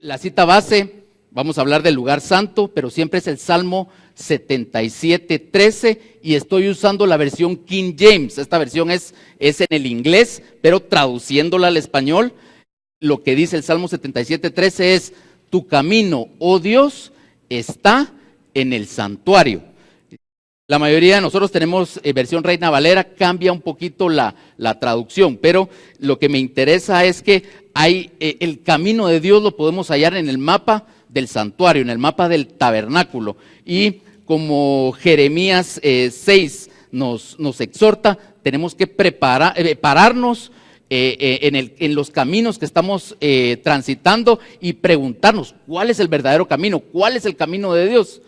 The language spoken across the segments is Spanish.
La cita base, vamos a hablar del lugar santo, pero siempre es el Salmo 77:13 y estoy usando la versión King James. Esta versión es en el inglés, pero traduciéndola al español, lo que dice el Salmo 77:13 es: tu camino, oh Dios, está en el santuario. La mayoría de nosotros tenemos versión Reina Valera, cambia un poquito la traducción, pero lo que me interesa es que hay el camino de Dios lo podemos hallar en el mapa del santuario, en el mapa del tabernáculo. Y como Jeremías 6 nos exhorta, tenemos que pararnos en los caminos que estamos transitando y preguntarnos cuál es el verdadero camino, cuál es el camino de Dios.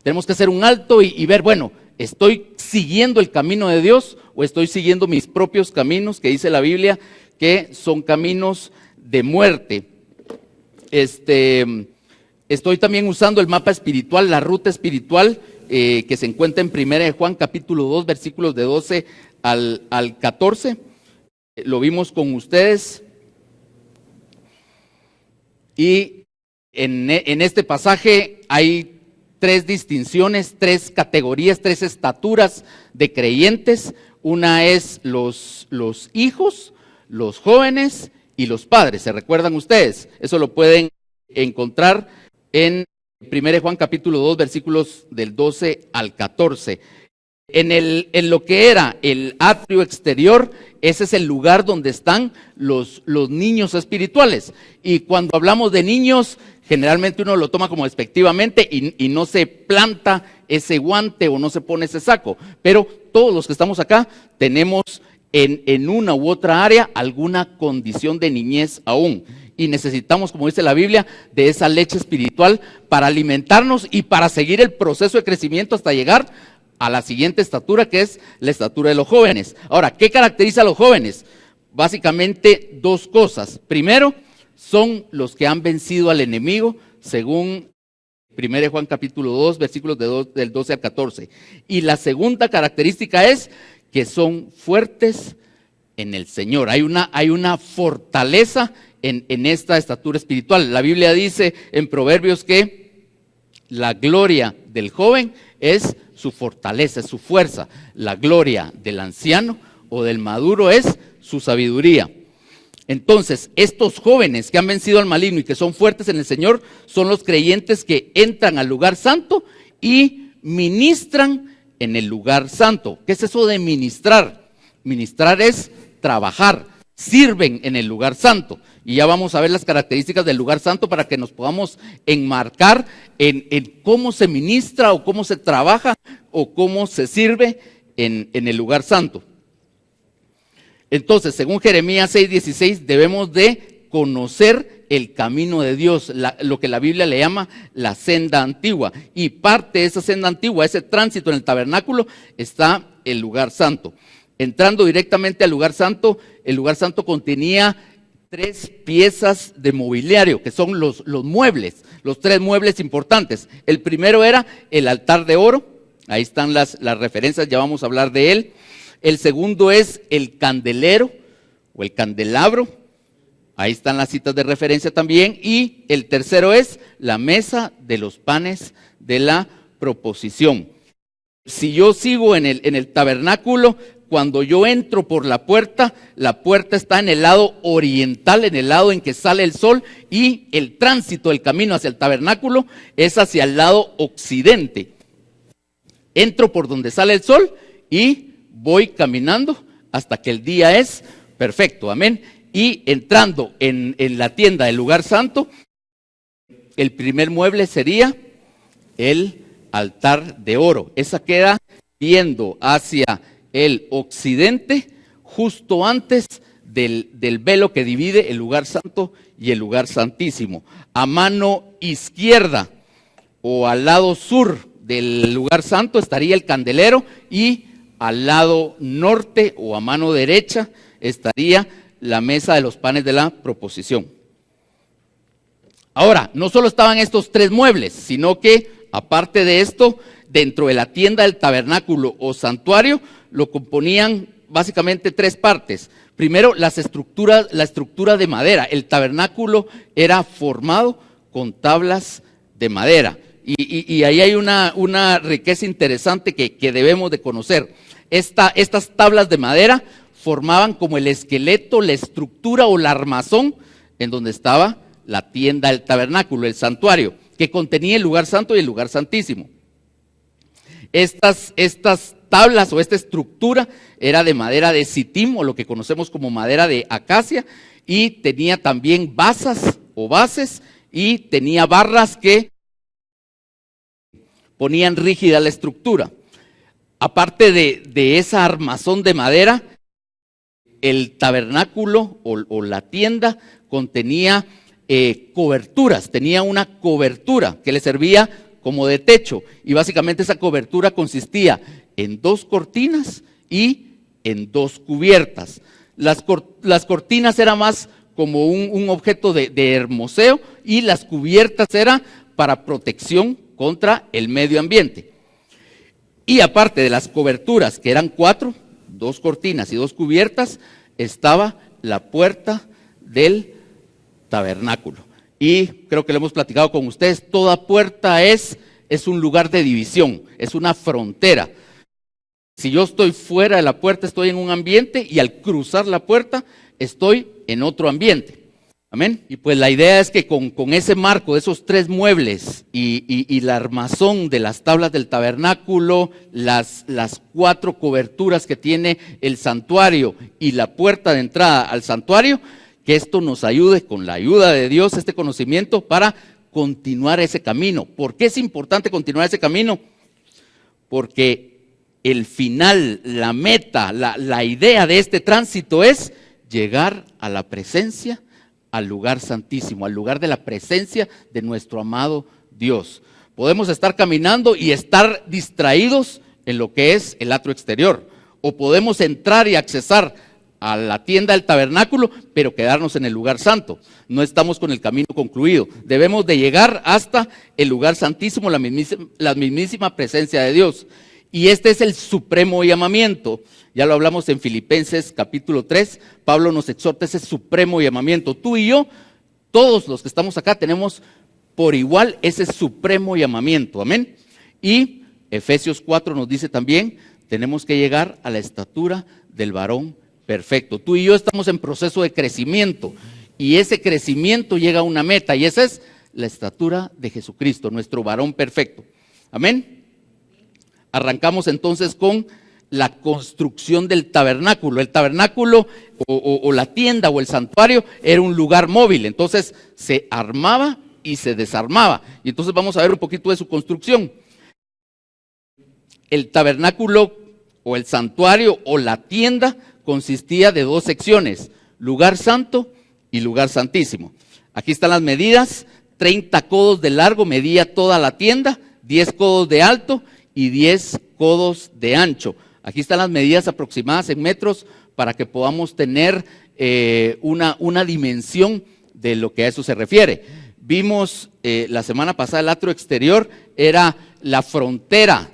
Tenemos que hacer un alto y ver, bueno, ¿estoy siguiendo el camino de Dios o estoy siguiendo mis propios caminos, que dice la Biblia que son caminos de muerte? Estoy también usando el mapa espiritual, la ruta espiritual que se encuentra en 1 Juan capítulo 2, versículos de 12 al 14. Lo vimos con ustedes. Y en este pasaje hay tres distinciones, tres categorías, tres estaturas de creyentes. Una es los hijos, los jóvenes y los padres. ¿Se recuerdan ustedes? Eso lo pueden encontrar en 1 Juan capítulo 2, versículos del 12 al 14. En lo que era el atrio exterior, ese es el lugar donde están los niños espirituales. Y cuando hablamos de niños, generalmente uno lo toma como despectivamente y no se planta ese guante o no se pone ese saco. Pero todos los que estamos acá tenemos en una u otra área alguna condición de niñez aún. Y necesitamos, como dice la Biblia, de esa leche espiritual para alimentarnos y para seguir el proceso de crecimiento hasta llegar a la siguiente estatura, que es la estatura de los jóvenes. Ahora, ¿qué caracteriza a los jóvenes? Básicamente dos cosas. Primero, son los que han vencido al enemigo, según 1 Juan capítulo 2, versículos del 12 al 14. Y la segunda característica es que son fuertes en el Señor. Hay una fortaleza en esta estatura espiritual. La Biblia dice en Proverbios que la gloria del joven es su fortaleza, es su fuerza. La gloria del anciano o del maduro es su sabiduría. Entonces, estos jóvenes que han vencido al maligno y que son fuertes en el Señor son los creyentes que entran al lugar santo y ministran en el lugar santo. ¿Qué es eso de ministrar? Ministrar es trabajar, sirven en el lugar santo. Y ya vamos a ver las características del lugar santo para que nos podamos enmarcar en cómo se ministra o cómo se trabaja o cómo se sirve en el lugar santo. Entonces, según Jeremías 6:16, debemos de conocer el camino de Dios, lo que la Biblia le llama la senda antigua. Y parte de esa senda antigua, ese tránsito en el tabernáculo, está el lugar santo. Entrando directamente al lugar santo, el lugar santo contenía 3 piezas de mobiliario, que son los muebles, los 3 muebles importantes. El primero era el altar de oro, ahí están las referencias, ya vamos a hablar de él. El segundo es el candelero o el candelabro, ahí están las citas de referencia también. Y el tercero es la mesa de los panes de la proposición. Si yo sigo en el tabernáculo, cuando yo entro por la puerta está en el lado oriental, en el lado en que sale el sol, y el tránsito del camino hacia el tabernáculo es hacia el lado occidente. Entro por donde sale el sol y voy caminando hasta que el día es perfecto, amén. Y entrando en la tienda del lugar santo, el primer mueble sería el altar de oro. Esa queda viendo hacia el occidente, justo antes del velo que divide el lugar santo y el lugar santísimo. A mano izquierda o al lado sur del lugar santo estaría el candelero, y al lado norte o a mano derecha estaría la mesa de los panes de la proposición. Ahora, no solo estaban estos 3 muebles, sino que aparte de esto, dentro de la tienda del tabernáculo o santuario, lo componían básicamente 3 partes. Primero, la estructura de madera. El tabernáculo era formado con tablas de madera. Y ahí hay una riqueza interesante que debemos de conocer. Estas tablas de madera formaban como el esqueleto, la estructura o la armazón en donde estaba la tienda, el tabernáculo, el santuario, que contenía el lugar santo y el lugar santísimo. Estas tablas o esta estructura era de madera de sitim, o lo que conocemos como madera de acacia, y tenía también basas o bases, y tenía barras que ponían rígida la estructura. Aparte de esa armazón de madera, el tabernáculo o la tienda contenía coberturas, tenía una cobertura que le servía como de techo, y básicamente esa cobertura consistía en 2 cortinas y en 2 cubiertas. Las cortinas eran más como un objeto de hermoseo, y las cubiertas eran para protección contra el medio ambiente. Y aparte de las coberturas, que eran 4, 2 cortinas y 2 cubiertas, estaba la puerta del tabernáculo. Y creo que lo hemos platicado con ustedes, toda puerta es un lugar de división, es una frontera. Si yo estoy fuera de la puerta, estoy en un ambiente, y al cruzar la puerta, estoy en otro ambiente. Amén. Y pues la idea es que con ese marco de esos 3 muebles y la armazón de las tablas del tabernáculo, las 4 coberturas que tiene el santuario y la puerta de entrada al santuario, que esto nos ayude, con la ayuda de Dios, este conocimiento para continuar ese camino. ¿Por qué es importante continuar ese camino? Porque el final, la meta, la idea de este tránsito es llegar a la presencia, al lugar santísimo, al lugar de la presencia de nuestro amado Dios. Podemos estar caminando y estar distraídos en lo que es el atrio exterior, o podemos entrar y accesar a la tienda del tabernáculo, pero quedarnos en el lugar santo. No estamos con el camino concluido. Debemos de llegar hasta el lugar santísimo, la mismísima presencia de Dios. Y este es el supremo llamamiento. Ya lo hablamos en Filipenses capítulo 3. Pablo nos exhorta ese supremo llamamiento. Tú y yo, todos los que estamos acá, tenemos por igual ese supremo llamamiento. Amén. Y Efesios 4 nos dice también, tenemos que llegar a la estatura del varón perfecto. Tú y yo estamos en proceso de crecimiento, y ese crecimiento llega a una meta, y esa es la estatura de Jesucristo, nuestro varón perfecto. Amén. Arrancamos entonces con la construcción del tabernáculo. El tabernáculo o la tienda o el santuario era un lugar móvil, entonces se armaba y se desarmaba. Y entonces vamos a ver un poquito de su construcción. El tabernáculo o el santuario o la tienda consistía de 2 secciones, lugar santo y lugar santísimo. Aquí están las medidas: 30 codos de largo medía toda la tienda, 10 codos de alto y 10 codos de ancho. Aquí están las medidas aproximadas en metros para que podamos tener una dimensión de lo que a eso se refiere. Vimos la semana pasada el atrio exterior, era la frontera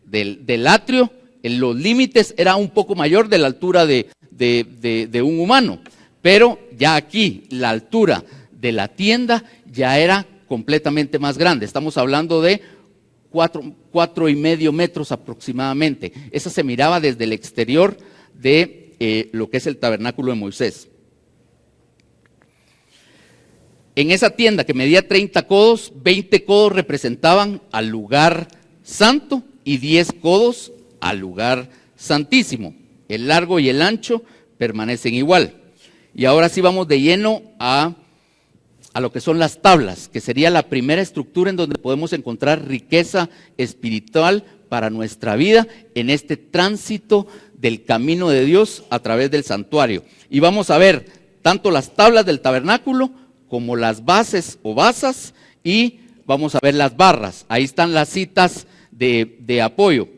del atrio, en los límites era un poco mayor de la altura de un humano, pero ya aquí la altura de la tienda ya era completamente más grande. Estamos hablando de 4.5 metros aproximadamente. Esa se miraba desde el exterior de lo que es el tabernáculo de Moisés. En esa tienda que medía 30 codos, 20 codos representaban al lugar santo y 10 codos al lugar santísimo. El largo y el ancho permanecen igual. Y ahora sí vamos de lleno a lo que son las tablas, que sería la primera estructura en donde podemos encontrar riqueza espiritual para nuestra vida en este tránsito del camino de Dios a través del santuario. Y vamos a ver tanto las tablas del tabernáculo como las bases o basas, y vamos a ver las barras. Ahí están las citas de apoyo.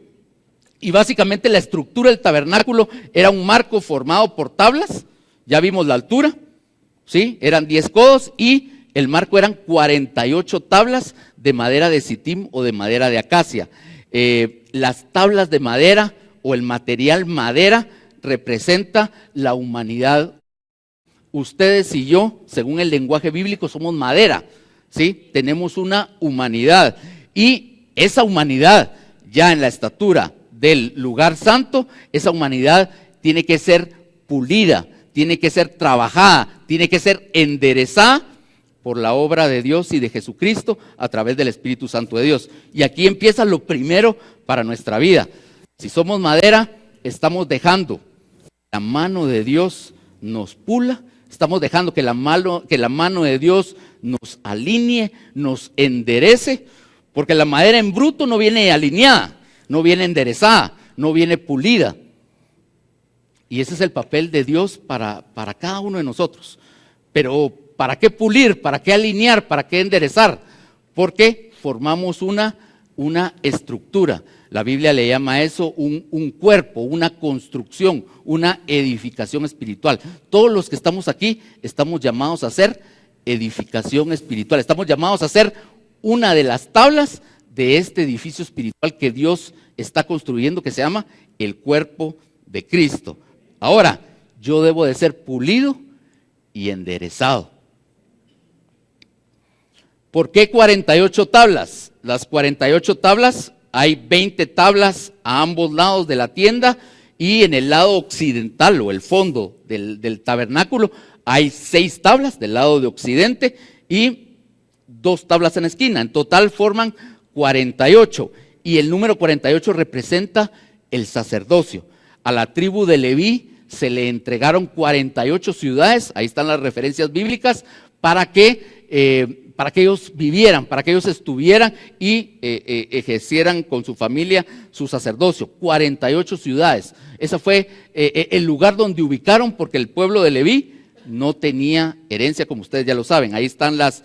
Y básicamente la estructura del tabernáculo era un marco formado por tablas. Ya vimos la altura, ¿sí? Eran 10 codos, y el marco eran 48 tablas de madera de sitim o de madera de acacia. Las tablas de madera o el material madera representa la humanidad. Ustedes y yo, según el lenguaje bíblico, somos madera. ¿sí? Tenemos una humanidad. Y esa humanidad, ya en la estatura del lugar santo, esa humanidad tiene que ser pulida, tiene que ser trabajada, tiene que ser enderezada por la obra de Dios y de Jesucristo a través del Espíritu Santo de Dios. Y aquí empieza lo primero para nuestra vida. Si somos madera, estamos dejando la mano de Dios nos pula, estamos dejando que la mano de Dios nos alinee, nos enderece, porque la madera en bruto no viene alineada, no viene enderezada, no viene pulida. Y ese es el papel de Dios para cada uno de nosotros. Pero ¿para qué pulir? ¿Para qué alinear? ¿Para qué enderezar? Porque formamos una estructura. La Biblia le llama a eso un cuerpo, una construcción, una edificación espiritual. Todos los que estamos aquí estamos llamados a hacer edificación espiritual. Estamos llamados a ser una de las tablas de este edificio espiritual que Dios está construyendo, que se llama el cuerpo de Cristo. Ahora, yo debo de ser pulido y enderezado. ¿Por qué 48 tablas? Las 48 tablas, hay 20 tablas a ambos lados de la tienda, y en el lado occidental o el fondo del tabernáculo hay 6 tablas del lado de occidente y 2 tablas en la esquina. En total forman 48, y el número 48 representa el sacerdocio. A la tribu de Leví se le entregaron 48 ciudades, ahí están las referencias bíblicas, para que ellos vivieran, para que ellos estuvieran y ejercieran con su familia su sacerdocio. 48 ciudades. Ese fue el lugar donde ubicaron, porque el pueblo de Leví no tenía herencia, como ustedes ya lo saben. Ahí están las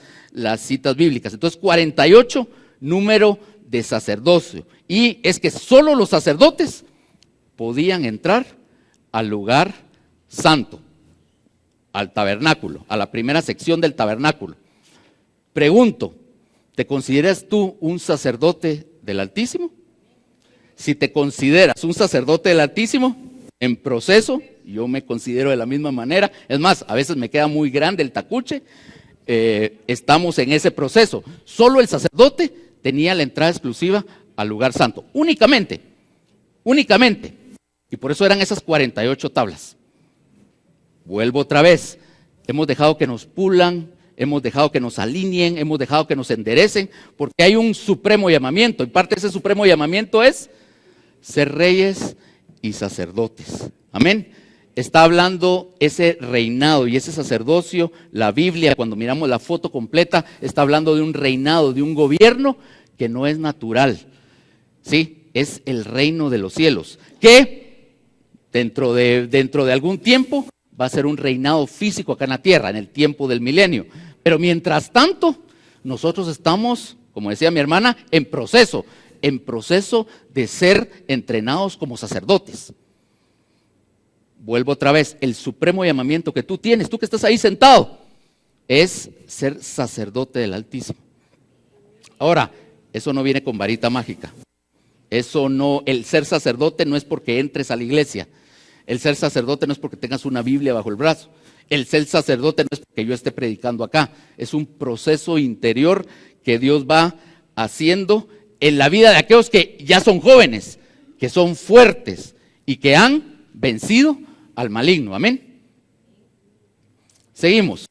citas bíblicas. Entonces, 48, número de sacerdocio. Y es que solo los sacerdotes podían entrar al lugar santo, al tabernáculo, a la primera sección del tabernáculo. Pregunto, ¿te consideras tú un sacerdote del Altísimo? Si te consideras un sacerdote del Altísimo, en proceso, yo me considero de la misma manera. Es más, a veces me queda muy grande el tacuche. Estamos en ese proceso. Solo el sacerdote tenía la entrada exclusiva al lugar santo. Únicamente. Y por eso eran esas 48 tablas. Vuelvo otra vez. Hemos dejado que nos pulan, hemos dejado que nos alineen, hemos dejado que nos enderecen, porque hay un supremo llamamiento. Y parte de ese supremo llamamiento es ser reyes y sacerdotes. Amén. Está hablando ese reinado y ese sacerdocio. La Biblia, cuando miramos la foto completa, está hablando de un reinado, de un gobierno que no es natural. Sí, es el reino de los cielos, que dentro de algún tiempo va a ser un reinado físico acá en la tierra, en el tiempo del milenio. Pero mientras tanto, nosotros estamos, como decía mi hermana, en proceso de ser entrenados como sacerdotes. Vuelvo otra vez, el supremo llamamiento que tú tienes, tú que estás ahí sentado, es ser sacerdote del Altísimo. Ahora, eso no viene con varita mágica. Eso no, el ser sacerdote no es porque entres a la iglesia. El ser sacerdote no es porque tengas una Biblia bajo el brazo. El ser sacerdote no es porque yo esté predicando acá. Es un proceso interior que Dios va haciendo en la vida de aquellos que ya son jóvenes, que son fuertes y que han vencido al maligno. Amén. Seguimos.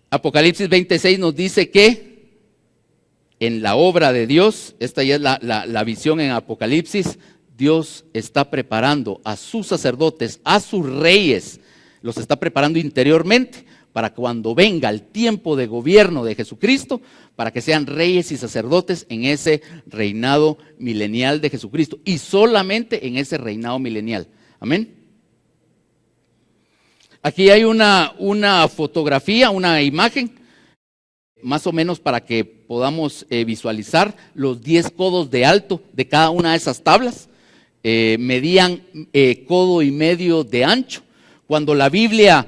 Apocalipsis 26 nos dice que en la obra de Dios, esta ya es la visión en Apocalipsis, Dios está preparando a sus sacerdotes, a sus reyes, los está preparando interiormente para cuando venga el tiempo de gobierno de Jesucristo, para que sean reyes y sacerdotes en ese reinado milenial de Jesucristo, y solamente en ese reinado milenial. Amén. Aquí hay una fotografía, una imagen, más o menos para que podamos visualizar los 10 codos de alto de cada una de esas tablas. Medían codo y medio de ancho. Cuando la Biblia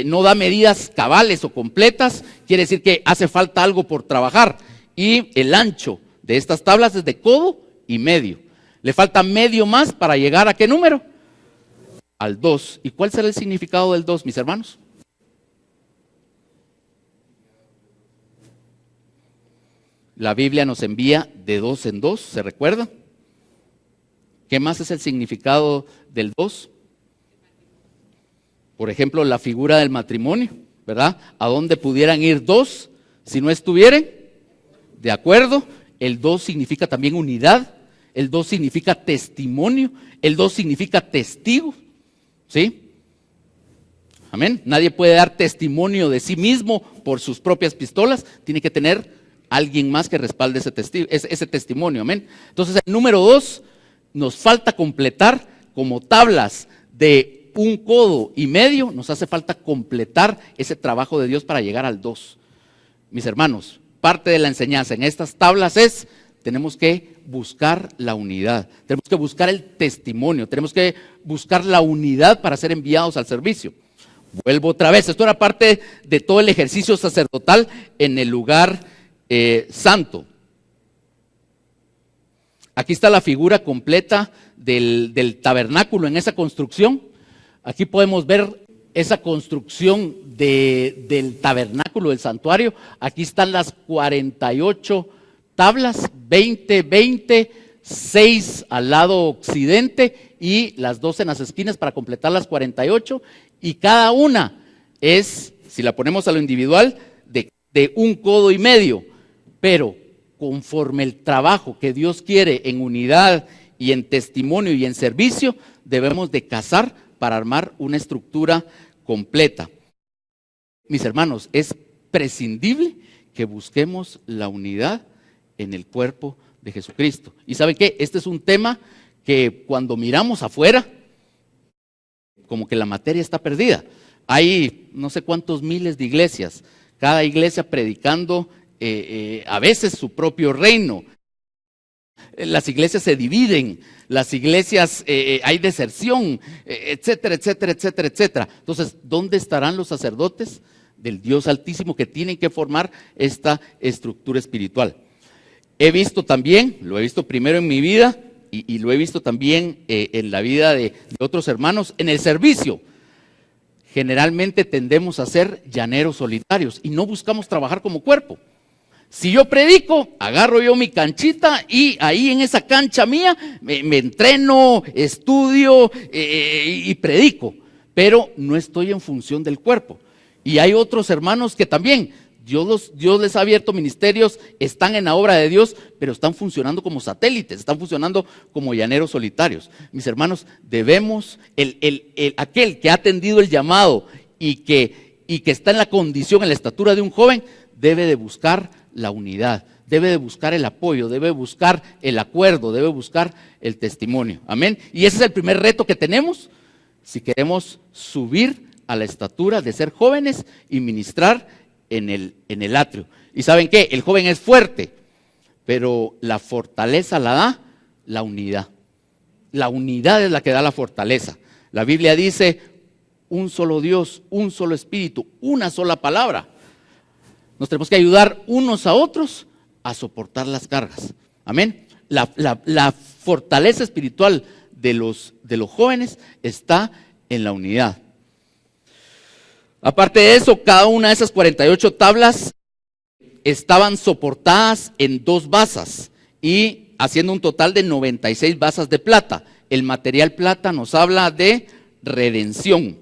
no da medidas cabales o completas, quiere decir que hace falta algo por trabajar. Y el ancho de estas tablas es de codo y medio. Le falta medio más para llegar ¿a qué número? Al 2. ¿Y cuál será el significado del 2, mis hermanos? La Biblia nos envía de 2 en 2, ¿se recuerda? ¿Qué más es el significado del 2? Por ejemplo, la figura del matrimonio, ¿verdad? ¿A dónde pudieran ir dos si no estuvieran de acuerdo? El 2 significa también unidad, el 2 significa testimonio, el 2 significa testigo, ¿sí? Amén. Nadie puede dar testimonio de sí mismo por sus propias pistolas, tiene que tener alguien más que respalde ese testimonio, amén. Entonces el número 2 nos falta completar como tablas de 1,5 codos, nos hace falta completar ese trabajo de Dios para llegar al 2. Mis hermanos, parte de la enseñanza en estas tablas es, tenemos que buscar la unidad, tenemos que buscar el testimonio, tenemos que buscar la unidad para ser enviados al servicio. Vuelvo otra vez, esto era parte de todo el ejercicio sacerdotal en el lugar santo. Aquí está la figura completa del tabernáculo en esa construcción. Aquí podemos ver esa construcción del tabernáculo, del santuario. Aquí están las 48 tablas, 20, 6 al lado occidente y las 2 en las esquinas para completar las 48. Y cada una es, si la ponemos a lo individual, de 1,5 codos. Pero conforme el trabajo que Dios quiere en unidad y en testimonio y en servicio, debemos de casar para armar una estructura completa. Mis hermanos, es prescindible que busquemos la unidad en el cuerpo de Jesucristo. ¿Y saben qué? Este es un tema que cuando miramos afuera, como que la materia está perdida. Hay no sé cuántos miles de iglesias, cada iglesia predicando a veces su propio reino. Las iglesias se dividen, las iglesias hay deserción, etcétera, etcétera, etcétera, etcétera. Entonces, ¿dónde estarán los sacerdotes del Dios Altísimo que tienen que formar esta estructura espiritual? He visto también, lo he visto primero en mi vida y lo he visto también en la vida de otros hermanos, en el servicio. Generalmente tendemos a ser llaneros solitarios y no buscamos trabajar como cuerpo. Si yo predico, agarro yo mi canchita y ahí en esa cancha mía me entreno, estudio y predico, pero no estoy en función del cuerpo. Y hay otros hermanos que también, Dios les ha abierto ministerios, están en la obra de Dios, pero están funcionando como satélites, están funcionando como llaneros solitarios. Mis hermanos, debemos, aquel que ha atendido el llamado y que está en la condición, en la estatura de un joven, debe de buscar la unidad, debe de buscar el apoyo, debe de buscar el acuerdo, debe buscar el testimonio. Amén. Y ese es el primer reto que tenemos si queremos subir a la estatura de ser jóvenes y ministrar en el atrio. ¿Y saben qué? El joven es fuerte, pero la fortaleza la da la unidad. La unidad es la que da la fortaleza. La Biblia dice, un solo Dios, un solo Espíritu, una sola palabra. Nos tenemos que ayudar unos a otros a soportar las cargas. Amén. La fortaleza espiritual de los jóvenes está en la unidad. Aparte de eso, cada una de esas 48 tablas estaban soportadas en 2 basas y haciendo un total de 96 basas de plata. El material plata nos habla de redención.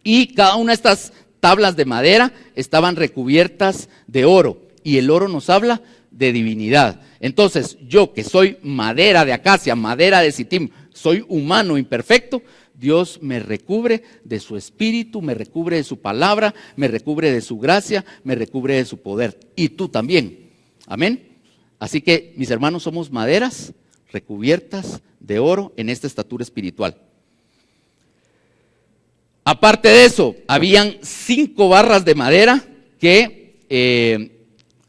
Y cada una de estas tablas de madera estaban recubiertas de oro y el oro nos habla de divinidad. Entonces, yo que soy madera de acacia, madera de sitim, soy humano imperfecto, Dios me recubre de su espíritu, me recubre de su palabra, me recubre de su gracia, me recubre de su poder. Y tú también. Amén. Así que, mis hermanos, somos maderas recubiertas de oro en esta estatura espiritual. Aparte de eso, habían 5 barras de madera que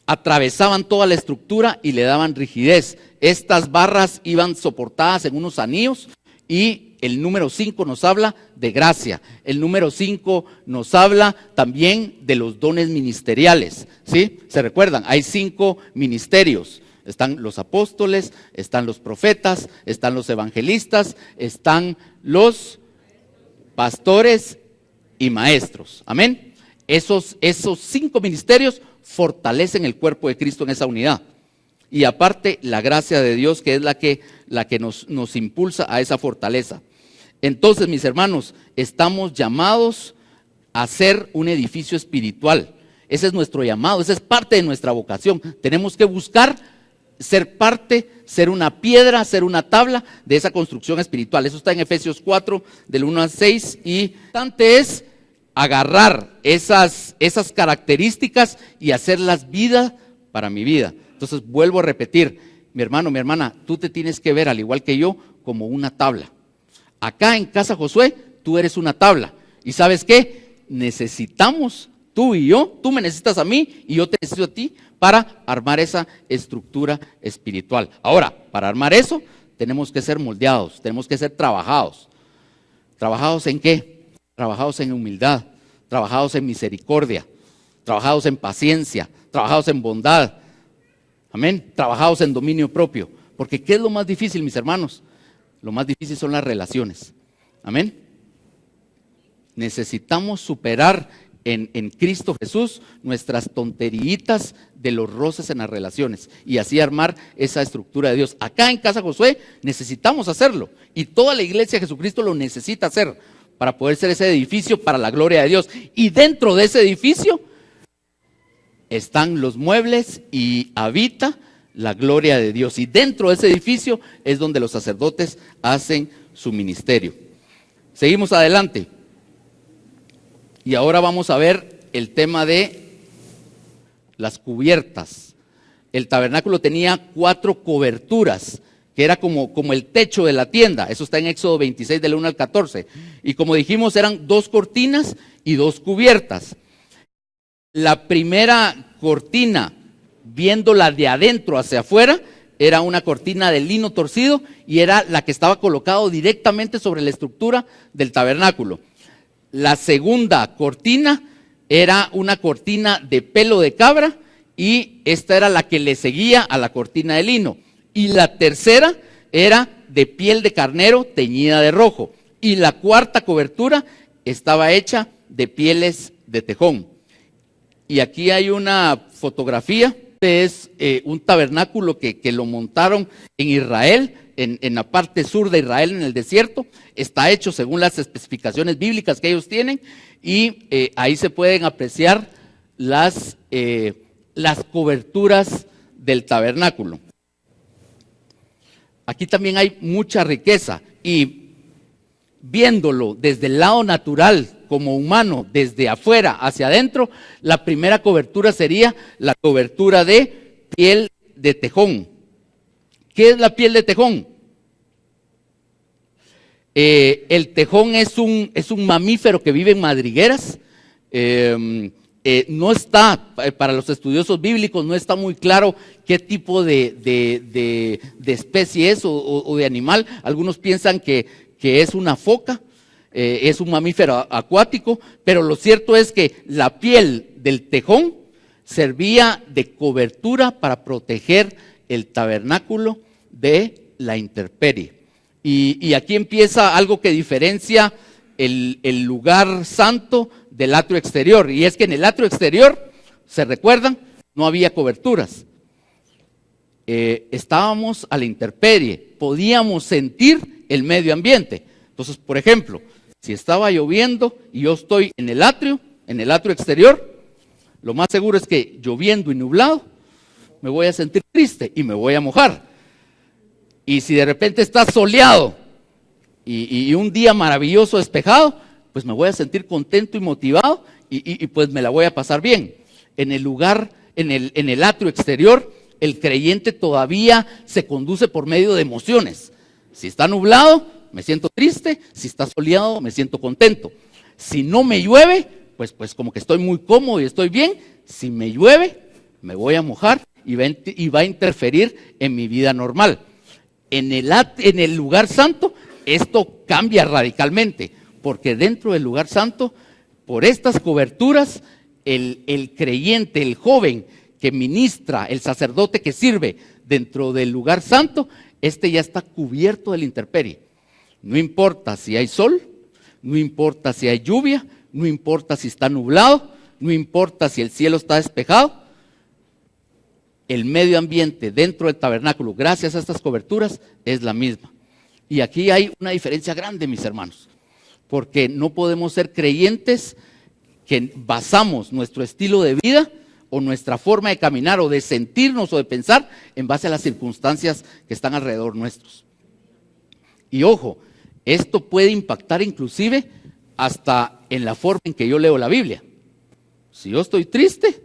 atravesaban toda la estructura y le daban rigidez. Estas barras iban soportadas en unos anillos y el número 5 nos habla de gracia. El número 5 nos habla también de los dones ministeriales. ¿Sí? ¿Se recuerdan? Hay 5 ministerios. Están los apóstoles, están los profetas, están los evangelistas, están los pastores y maestros. Amén. Esos 5 ministerios fortalecen el cuerpo de Cristo en esa unidad. Y aparte, la gracia de Dios, que es la que nos impulsa a esa fortaleza. Entonces, mis hermanos, estamos llamados a ser un edificio espiritual. Ese es nuestro llamado, esa es parte de nuestra vocación. Tenemos que buscar ser parte, ser una piedra, ser una tabla de esa construcción espiritual. Eso está en Efesios 4, del 1 al 6. Y importante es agarrar esas características y hacerlas vida para mi vida. Entonces vuelvo a repetir, mi hermano, mi hermana, tú te tienes que ver, al igual que yo, como una tabla. Acá en Casa Josué, tú eres una tabla. ¿Y sabes qué? Necesitamos, tú y yo, tú me necesitas a mí y yo te necesito a ti para armar esa estructura espiritual. Ahora, para armar eso, tenemos que ser moldeados, tenemos que ser trabajados. ¿Trabajados en qué? Trabajados en humildad, trabajados en misericordia, trabajados en paciencia, trabajados en bondad. Amén. Trabajados en dominio propio. Porque ¿qué es lo más difícil, mis hermanos? Lo más difícil son las relaciones. Amén. Necesitamos superar en Cristo Jesús nuestras tonterías de los roces en las relaciones y así armar esa estructura de Dios. Acá en Casa Josué necesitamos hacerlo y toda la iglesia de Jesucristo lo necesita hacer para poder ser ese edificio para la gloria de Dios. Y dentro de ese edificio están los muebles y habita la gloria de Dios. Y dentro de ese edificio es donde los sacerdotes hacen su ministerio. Seguimos adelante. Y ahora vamos a ver el tema de las cubiertas. El tabernáculo tenía 4 coberturas, que era como el techo de la tienda. Eso está en Éxodo 26, del 1 al 14. Y como dijimos, eran 2 cortinas y 2 cubiertas. La primera cortina, viéndola de adentro hacia afuera, era una cortina de lino torcido y era la que estaba colocado directamente sobre la estructura del tabernáculo. La segunda cortina era una cortina de pelo de cabra y esta era la que le seguía a la cortina de lino. Y la tercera era de piel de carnero teñida de rojo. Y la cuarta cobertura estaba hecha de pieles de tejón. Y aquí hay una fotografía, es un tabernáculo que lo montaron en Israel, en la parte sur de Israel, en el desierto. Está hecho según las especificaciones bíblicas que ellos tienen y ahí se pueden apreciar las coberturas del tabernáculo. Aquí también hay mucha riqueza y viéndolo desde el lado natural como humano, desde afuera hacia adentro, la primera cobertura sería la cobertura de piel de tejón. ¿Qué es la piel de tejón? El tejón es un mamífero que vive en madrigueras. No está, para los estudiosos bíblicos, no está muy claro qué tipo de especie es o de animal. Algunos piensan que es una foca, es un mamífero acuático, pero lo cierto es que la piel del tejón servía de cobertura para proteger el tabernáculo de la intemperie. Y aquí empieza algo que diferencia el lugar santo del atrio exterior. Y es que en el atrio exterior, ¿se recuerdan? No había coberturas. Estábamos a la intemperie, podíamos sentir el medio ambiente. Entonces, por ejemplo, si estaba lloviendo y yo estoy en el atrio exterior, lo más seguro es que lloviendo y nublado, me voy a sentir triste y me voy a mojar. Y si de repente está soleado y un día maravilloso despejado, pues me voy a sentir contento y motivado y pues me la voy a pasar bien. En el lugar, en el atrio exterior, el creyente todavía se conduce por medio de emociones. Si está nublado, me siento triste. Si está soleado, me siento contento. Si no me llueve, pues como que estoy muy cómodo y estoy bien. Si me llueve, me voy a mojar y va a interferir en mi vida normal. En el lugar santo, esto cambia radicalmente, porque dentro del lugar santo, por estas coberturas, el creyente, el joven que ministra, el sacerdote que sirve dentro del lugar santo, ya está cubierto de la intemperie. No importa si hay sol, no importa si hay lluvia, no importa si está nublado, no importa si el cielo está despejado, el medio ambiente dentro del tabernáculo, gracias a estas coberturas, es la misma. Y aquí hay una diferencia grande, mis hermanos, porque no podemos ser creyentes que basamos nuestro estilo de vida o nuestra forma de caminar o de sentirnos o de pensar en base a las circunstancias que están alrededor nuestros. Y ojo, esto puede impactar inclusive hasta en la forma en que yo leo la Biblia. Si yo estoy triste,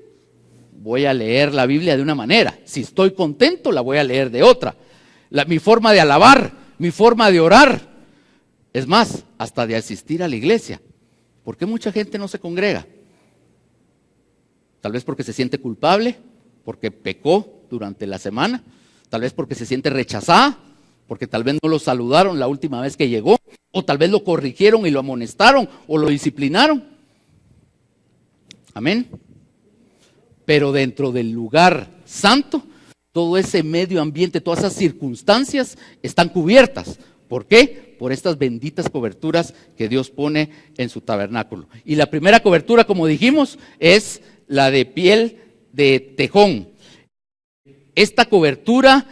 voy a leer la Biblia de una manera. Si estoy contento, la voy a leer de otra. Mi forma de alabar, mi forma de orar, es más, hasta de asistir a la iglesia. ¿Por qué mucha gente no se congrega? Tal vez porque se siente culpable, porque pecó durante la semana, tal vez porque se siente rechazada, porque tal vez no lo saludaron la última vez que llegó, o tal vez lo corrigieron y lo amonestaron o lo disciplinaron. Amén. Pero dentro del lugar santo, todo ese medio ambiente, todas esas circunstancias están cubiertas. ¿Por qué? Por estas benditas coberturas que Dios pone en su tabernáculo. Y la primera cobertura, como dijimos, es la de piel de tejón. Esta cobertura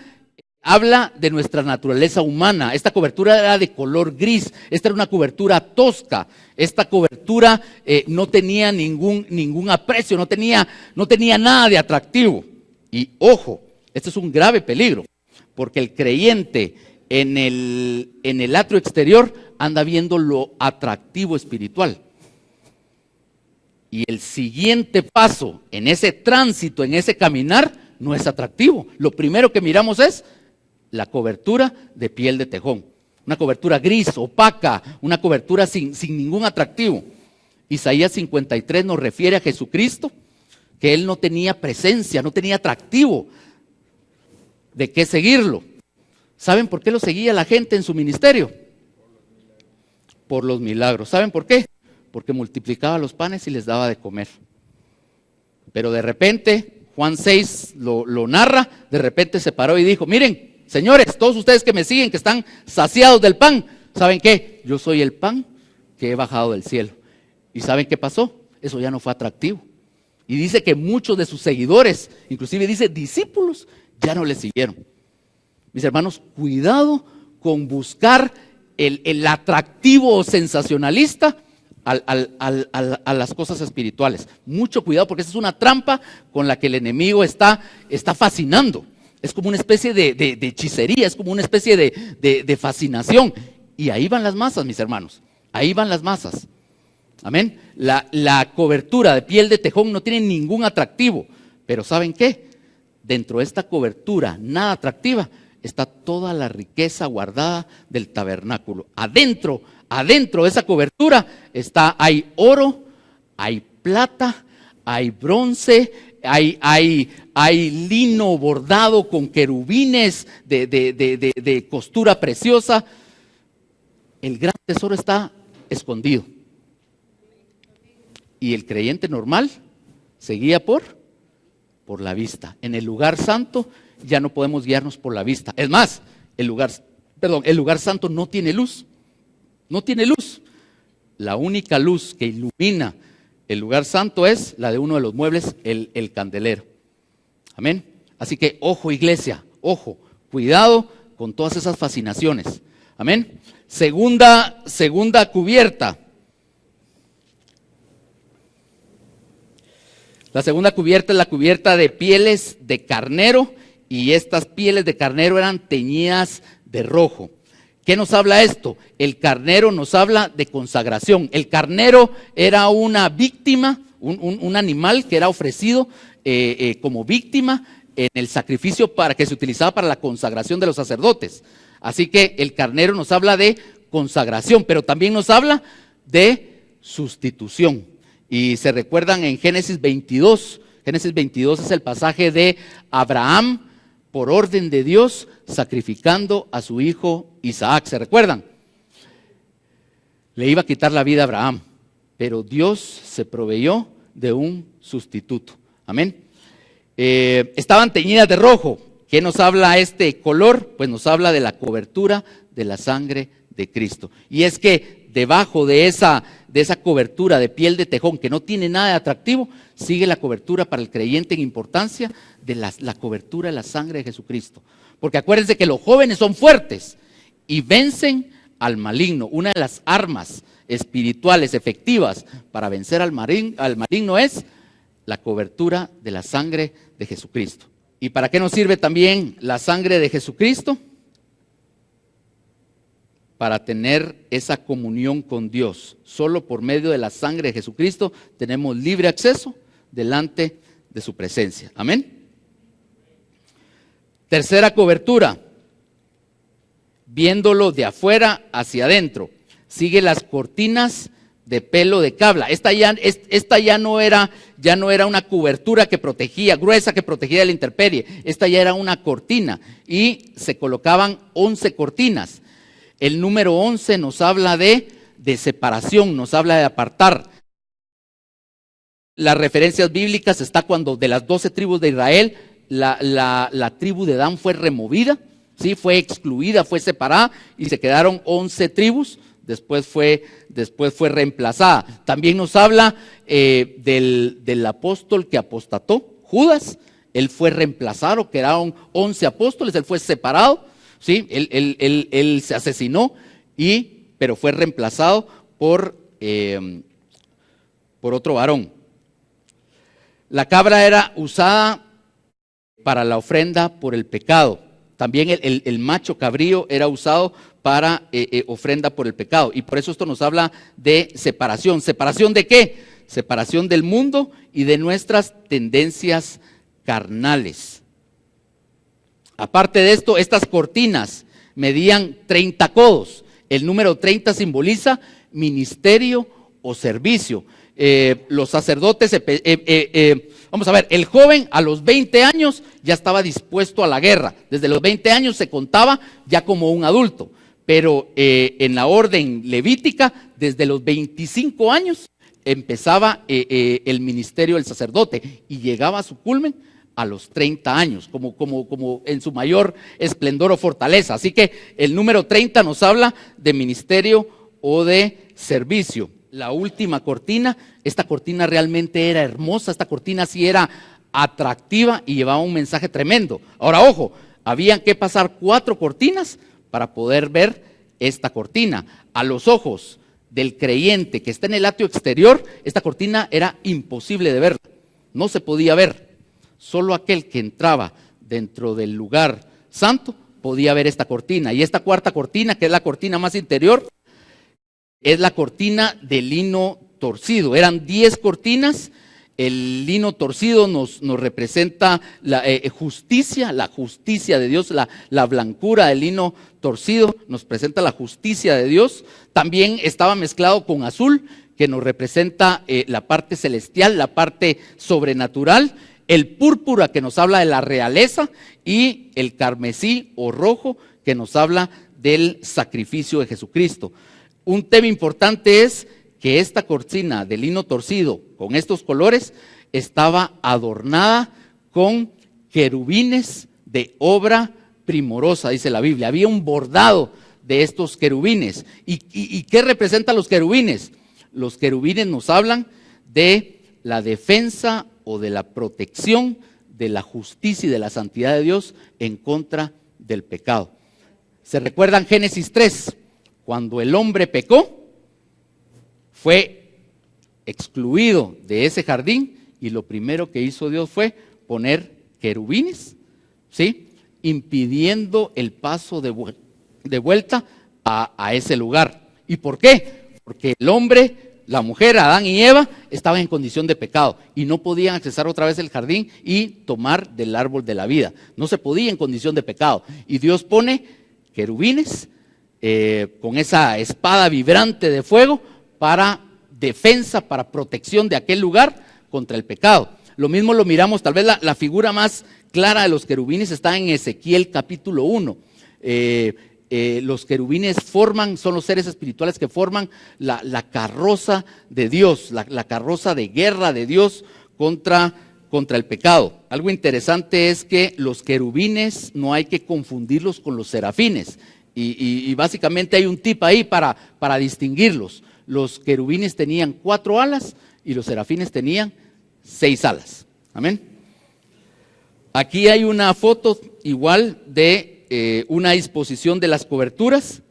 habla de nuestra naturaleza humana. Esta cobertura era de color gris. Esta era una cobertura tosca. Esta cobertura no tenía ningún aprecio, no tenía nada de atractivo. Y ojo, esto es un grave peligro, porque el creyente en el atrio exterior anda viendo lo atractivo espiritual. Y el siguiente paso en ese tránsito, en ese caminar, no es atractivo. Lo primero que miramos es la cobertura de piel de tejón. Una cobertura gris, opaca, una cobertura sin ningún atractivo. Isaías 53 nos refiere a Jesucristo, que Él no tenía presencia, no tenía atractivo de qué seguirlo. ¿Saben por qué lo seguía la gente en su ministerio? Por los milagros. ¿Saben por qué? Porque multiplicaba los panes y les daba de comer. Pero de repente, Juan 6 lo narra, de repente se paró y dijo: miren, señores, todos ustedes que me siguen, que están saciados del pan, ¿saben qué? Yo soy el pan que he bajado del cielo. ¿Y saben qué pasó? Eso ya no fue atractivo. Y dice que muchos de sus seguidores, inclusive dice discípulos, ya no le siguieron. Mis hermanos, cuidado con buscar el atractivo sensacionalista a las cosas espirituales. Mucho cuidado, porque esa es una trampa con la que el enemigo está fascinando. Es como una especie de hechicería, es como una especie de fascinación. Y ahí van las masas, mis hermanos. Ahí van las masas. Amén. La cobertura de piel de tejón no tiene ningún atractivo. Pero ¿saben qué? Dentro de esta cobertura nada atractiva está toda la riqueza guardada del tabernáculo. Adentro de esa cobertura hay oro, hay plata, hay bronce, hay lino bordado con querubines de costura preciosa. El gran tesoro está escondido. Y el creyente normal se guía por la vista. En el lugar santo ya no podemos guiarnos por la vista. Es más, el lugar santo no tiene luz. No tiene luz. La única luz que ilumina el lugar santo es la de uno de los muebles, el candelero. Amén. Así que ojo, iglesia, ojo, cuidado con todas esas fascinaciones. Amén. Segunda cubierta. La segunda cubierta es la cubierta de pieles de carnero, y estas pieles de carnero eran teñidas de rojo. ¿Qué nos habla esto? El carnero nos habla de consagración. El carnero era una víctima, un animal que era ofrecido como víctima en el sacrificio que se utilizaba para la consagración de los sacerdotes. Así que el carnero nos habla de consagración, pero también nos habla de sustitución. Y se recuerdan en Génesis 22. Génesis 22 es el pasaje de Abraham, por orden de Dios, sacrificando a su hijo Isaac. ¿Se recuerdan? Le iba a quitar la vida a Abraham, pero Dios se proveyó de un sustituto. Amén. Estaban teñidas de rojo. ¿Qué nos habla este color? Pues nos habla de la cobertura de la sangre de Cristo. Y es que debajo de esa cobertura de piel de tejón que no tiene nada de atractivo, sigue la cobertura para el creyente en importancia de la cobertura de la sangre de Jesucristo. Porque acuérdense que los jóvenes son fuertes y vencen al maligno. Una de las armas espirituales efectivas para vencer al maligno es la cobertura de la sangre de Jesucristo. ¿Y para qué nos sirve también la sangre de Jesucristo? Para tener esa comunión con Dios. Solo por medio de la sangre de Jesucristo tenemos libre acceso delante de su presencia. Amén. Tercera cobertura, viéndolo de afuera hacia adentro. Sigue las cortinas de pelo de cabra. Esta ya no era una cobertura que protegía, gruesa que protegía de la intemperie. Esta ya era una cortina y se colocaban 11 cortinas. El número 11 nos habla de separación, nos habla de apartar. Las referencias bíblicas está cuando de las 12 tribus de Israel, la tribu de Dan fue removida, ¿sí? Fue excluida, fue separada y se quedaron 11 tribus. Después fue reemplazada. También nos habla del apóstol que apostató, Judas. Él fue reemplazado, quedaron 11 apóstoles, él fue separado, ¿sí? Él se asesinó, pero fue reemplazado por otro varón. La cabra era usada para la ofrenda por el pecado. También el macho cabrío era usado para ofrenda por el pecado. Y por eso esto nos habla de separación. ¿Separación de qué? Separación del mundo y de nuestras tendencias carnales. Aparte de esto, estas cortinas medían 30 codos. El número 30 simboliza ministerio o servicio. Los sacerdotes, vamos a ver, el joven a los 20 años ya estaba dispuesto a la guerra. Desde los 20 años se contaba ya como un adulto. Pero en la orden levítica, desde los 25 años empezaba el ministerio del sacerdote y llegaba a su culmen a los 30 años, como en su mayor esplendor o fortaleza. Así que el número 30 nos habla de ministerio o de servicio. La última cortina, esta cortina realmente era hermosa, esta cortina sí era atractiva y llevaba un mensaje tremendo. Ahora, ojo, habían que pasar 4 cortinas para poder ver esta cortina. A los ojos del creyente que está en el atrio exterior, esta cortina era imposible de ver, no se podía ver. Solo aquel que entraba dentro del lugar santo podía ver esta cortina. Y esta cuarta cortina, que es la cortina más interior, es la cortina de lino torcido. Eran 10 cortinas. El lino torcido nos representa la justicia de Dios, la blancura del lino torcido nos presenta la justicia de Dios. También estaba mezclado con azul, que nos representa la parte celestial, la parte sobrenatural. El púrpura, que nos habla de la realeza, y el carmesí o rojo, que nos habla del sacrificio de Jesucristo. Un tema importante es que esta cortina de lino torcido con estos colores estaba adornada con querubines de obra primorosa, dice la Biblia. Había un bordado de estos querubines. ¿Y qué representan los querubines? Los querubines nos hablan de la defensa o de la protección de la justicia y de la santidad de Dios en contra del pecado. ¿Se recuerdan Génesis 3? Cuando el hombre pecó, fue excluido de ese jardín y lo primero que hizo Dios fue poner querubines, ¿sí? Impidiendo el paso de vuelta a ese lugar. ¿Y por qué? Porque el hombre, la mujer, Adán y Eva, estaban en condición de pecado y no podían accesar otra vez el jardín y tomar del árbol de la vida. No se podía en condición de pecado. Y Dios pone querubines con esa espada vibrante de fuego para defensa, para protección de aquel lugar contra el pecado. Lo mismo lo miramos, tal vez la figura más clara de los querubines está en Ezequiel capítulo 1. Los querubines son los seres espirituales que forman la carroza de Dios, la carroza de guerra de Dios contra el pecado. Algo interesante es que los querubines no hay que confundirlos con los serafines. Y básicamente hay un tip ahí para distinguirlos. Los querubines tenían 4 alas y los serafines tenían 6 alas. Amén. Aquí hay una foto igual de una disposición de las coberturas.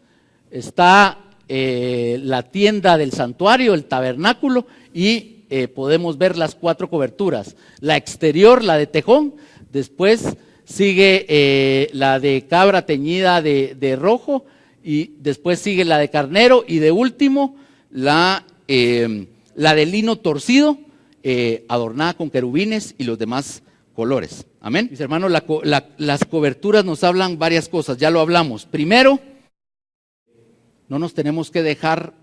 Está la tienda del santuario, el tabernáculo, y podemos ver las 4 coberturas. La exterior, la de tejón, después sigue la de cabra teñida de rojo, y después sigue la de carnero, y de último la de lino torcido, adornada con querubines y los demás colores. Amén. Mis hermanos, las coberturas nos hablan varias cosas, ya lo hablamos. Primero, no nos tenemos que dejar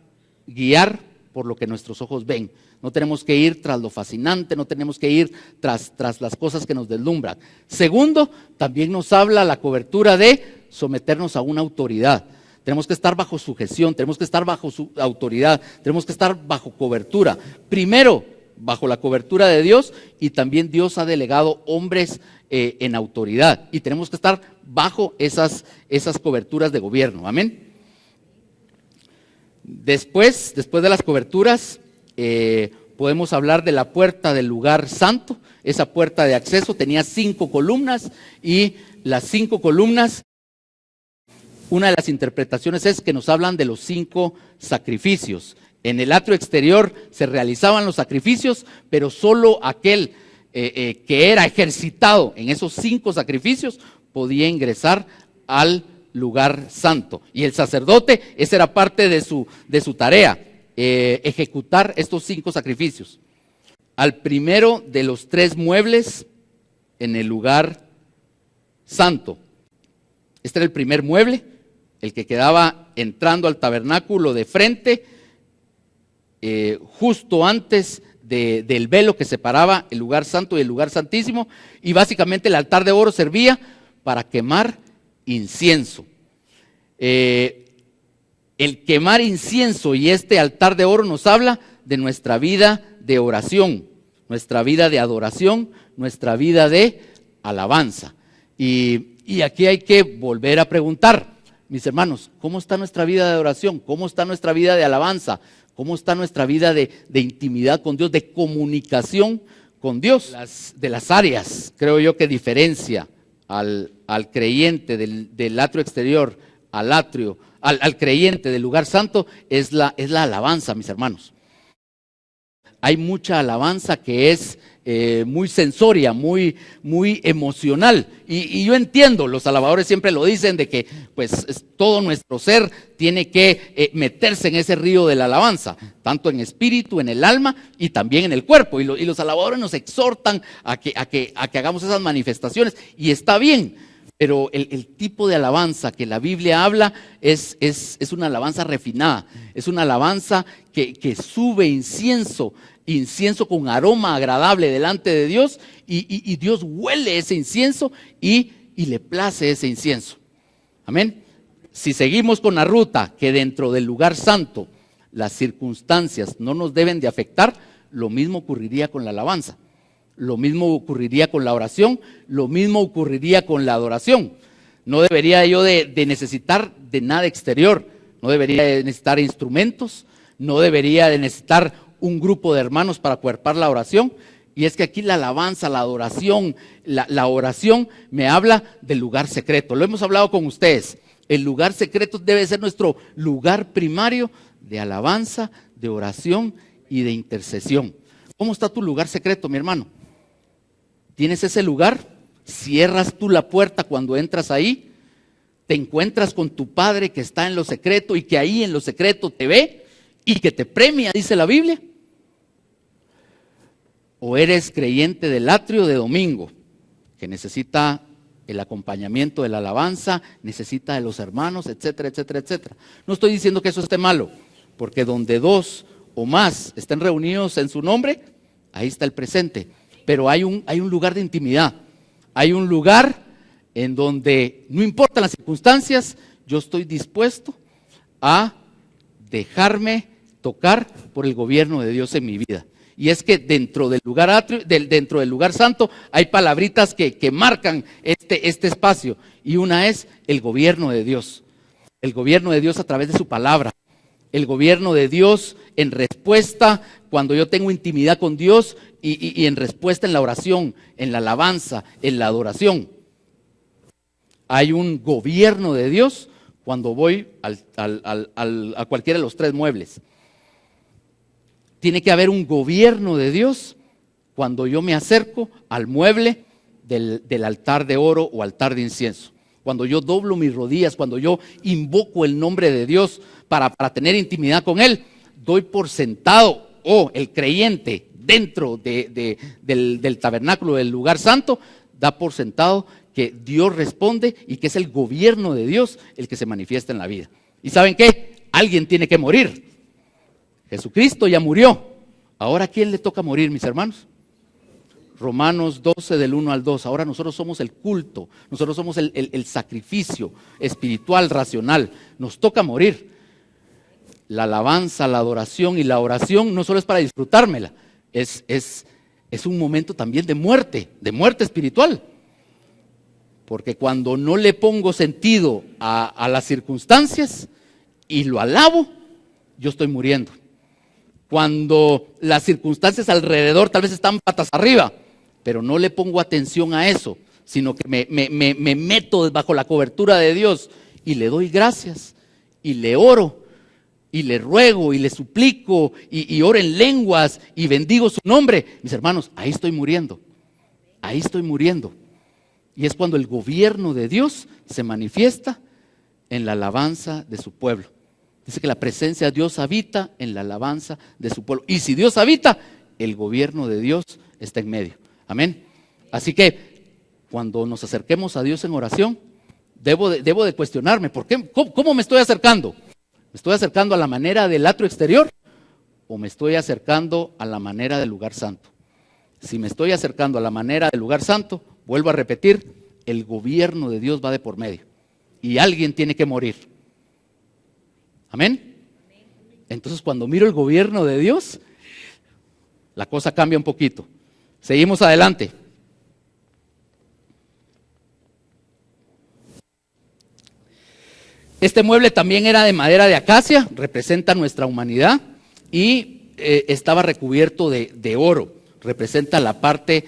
guiar por lo que nuestros ojos ven. No tenemos que ir tras lo fascinante, no tenemos que ir tras las cosas que nos deslumbran. Segundo, también nos habla la cobertura de someternos a una autoridad. Tenemos que estar bajo sujeción, tenemos que estar bajo su autoridad, tenemos que estar bajo cobertura. Primero, bajo la cobertura de Dios, y también Dios ha delegado hombres en autoridad. Y tenemos que estar bajo esas coberturas de gobierno. Amén. Después de las coberturas, podemos hablar de la puerta del lugar santo. Esa puerta de acceso tenía 5 columnas, y las 5 columnas, una de las interpretaciones es que nos hablan de los 5 sacrificios. En el atrio exterior se realizaban los sacrificios, pero solo aquel que era ejercitado en esos 5 sacrificios podía ingresar al lugar santo. Y el sacerdote, esa era parte de su tarea, ejecutar estos 5 sacrificios. Al primero de los 3 muebles en el lugar santo. Este era el primer mueble, el que quedaba entrando al tabernáculo de frente, justo antes del velo que separaba el lugar santo y el lugar santísimo, y básicamente el altar de oro servía para quemar incienso. El quemar incienso y este altar de oro nos habla de nuestra vida de oración, nuestra vida de adoración, nuestra vida de alabanza. Y aquí hay que volver a preguntar, mis hermanos, ¿cómo está nuestra vida de oración? ¿Cómo está nuestra vida de alabanza? ¿Cómo está nuestra vida de intimidad con Dios, de comunicación con Dios? De las áreas, creo yo, que diferencia al creyente del atrio exterior, al creyente del lugar santo, es la alabanza, mis hermanos. Hay mucha alabanza que es muy sensoria, muy emocional. Y yo entiendo, los alabadores siempre lo dicen, de que pues todo nuestro ser tiene que meterse en ese río de la alabanza, tanto en espíritu, en el alma y también en el cuerpo. Y los alabadores nos exhortan a que hagamos esas manifestaciones, y está bien. Pero el tipo de alabanza que la Biblia habla es una alabanza refinada, es una alabanza que sube incienso con aroma agradable delante de Dios, y Dios huele ese incienso y le place ese incienso. Amén. Si seguimos con la ruta que dentro del lugar santo las circunstancias no nos deben de afectar, lo mismo ocurriría con la alabanza. Lo mismo ocurriría con la oración, lo mismo ocurriría con la adoración. No debería yo de necesitar de nada exterior, no debería de necesitar instrumentos, no debería de necesitar un grupo de hermanos para acuerpar la oración. Y es que aquí la alabanza, la adoración, la oración me habla del lugar secreto. Lo hemos hablado con ustedes. El lugar secreto debe ser nuestro lugar primario de alabanza, de oración y de intercesión. ¿Cómo está tu lugar secreto, mi hermano? ¿Tienes ese lugar? ¿Cierras tú la puerta cuando entras ahí? ¿Te encuentras con tu Padre que está en lo secreto y que ahí en lo secreto te ve y que te premia, dice la Biblia? ¿O eres creyente del atrio de domingo, que necesita el acompañamiento de la alabanza, necesita de los hermanos, etcétera, etcétera, etcétera? No estoy diciendo que eso esté malo, porque donde 2 o más estén reunidos en su nombre, ahí está el presente. Pero hay un lugar de intimidad, hay un lugar en donde no importan las circunstancias, yo estoy dispuesto a dejarme tocar por el gobierno de Dios en mi vida. Y es que dentro del lugar atrio, dentro del lugar santo, hay palabritas que marcan este espacio, y una es el gobierno de Dios. El gobierno de Dios a través de su palabra. El gobierno de Dios en respuesta cuando yo tengo intimidad con Dios y en respuesta en la oración, en la alabanza, en la adoración. Hay un gobierno de Dios cuando voy a cualquiera de los tres muebles. Tiene que haber un gobierno de Dios cuando yo me acerco al mueble del altar de oro o altar de incienso. Cuando yo doblo mis rodillas, cuando yo invoco el nombre de Dios para tener intimidad con Él, doy por sentado, el creyente dentro del tabernáculo, del lugar santo, da por sentado que Dios responde y que es el gobierno de Dios el que se manifiesta en la vida. ¿Y saben qué? Alguien tiene que morir. Jesucristo ya murió. Ahora, ¿a quién le toca morir, mis hermanos? Romanos 12 del 1 al 2. Ahora nosotros somos el culto, nosotros somos el sacrificio espiritual, racional. Nos toca morir. La alabanza, la adoración y la oración no solo es para disfrutármela, es un momento también de muerte espiritual. Porque cuando no le pongo sentido a las circunstancias y lo alabo, yo estoy muriendo. Cuando las circunstancias alrededor tal vez están patas arriba, pero no le pongo atención a eso, sino que me meto bajo la cobertura de Dios y le doy gracias y le oro y le ruego y le suplico y oro en lenguas y bendigo su nombre. Mis hermanos, ahí estoy muriendo. Ahí estoy muriendo. Y es cuando el gobierno de Dios se manifiesta en la alabanza de su pueblo. Dice que la presencia de Dios habita en la alabanza de su pueblo. Y si Dios habita, el gobierno de Dios está en medio. Amén. Así que cuando nos acerquemos a Dios en oración, debo de cuestionarme. ¿Por qué? ¿Cómo me estoy acercando? ¿Me estoy acercando a la manera del atrio exterior o me estoy acercando a la manera del lugar santo? Si me estoy acercando a la manera del lugar santo, vuelvo a repetir, el gobierno de Dios va de por medio y alguien tiene que morir. Amén. Entonces cuando miro el gobierno de Dios, la cosa cambia un poquito. Seguimos adelante. Este mueble también era de madera de acacia, representa nuestra humanidad y estaba recubierto de oro, representa la parte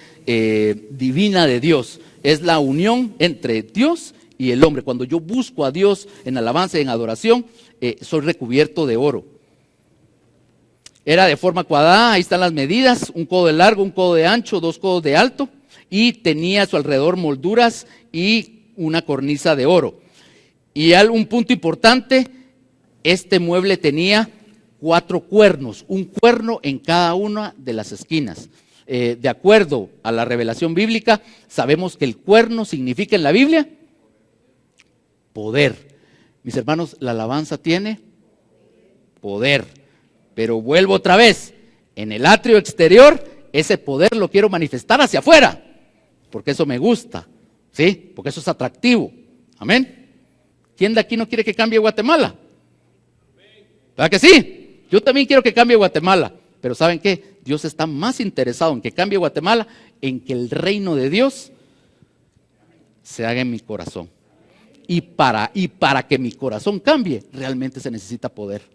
divina de Dios. Es la unión entre Dios y el hombre. Cuando yo busco a Dios en alabanza y en adoración, soy recubierto de oro. Era de forma cuadrada, ahí están las medidas, un codo de largo, un codo de ancho, 2 codos de alto, y tenía a su alrededor molduras y una cornisa de oro. Y un punto importante, este mueble tenía 4 cuernos, un cuerno en cada una de las esquinas. De acuerdo a la revelación bíblica, sabemos que el cuerno significa en la Biblia poder. Mis hermanos, la alabanza tiene poder. Pero vuelvo otra vez, en el atrio exterior, ese poder lo quiero manifestar hacia afuera, porque eso me gusta, ¿sí? Porque eso es atractivo. Amén. ¿Quién de aquí no quiere que cambie Guatemala? ¿Verdad que sí? Yo también quiero que cambie Guatemala, pero ¿saben qué? Dios está más interesado en que cambie Guatemala, en que el reino de Dios se haga en mi corazón. Y para que mi corazón cambie, realmente se necesita poder.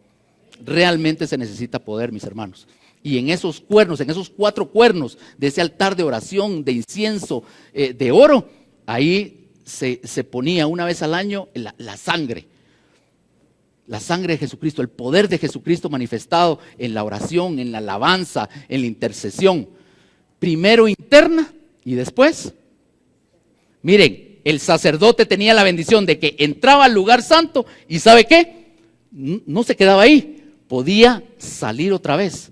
Realmente se necesita poder, mis hermanos. Y en esos cuernos, en esos 4 cuernos de ese altar de oración, de incienso, de oro, ahí se ponía una vez al año la sangre. La sangre de Jesucristo, el poder de Jesucristo manifestado en la oración, en la alabanza, en la intercesión. Primero interna y después. Miren, el sacerdote tenía la bendición de que entraba al lugar santo y ¿sabe qué? No se quedaba ahí. Podía salir otra vez.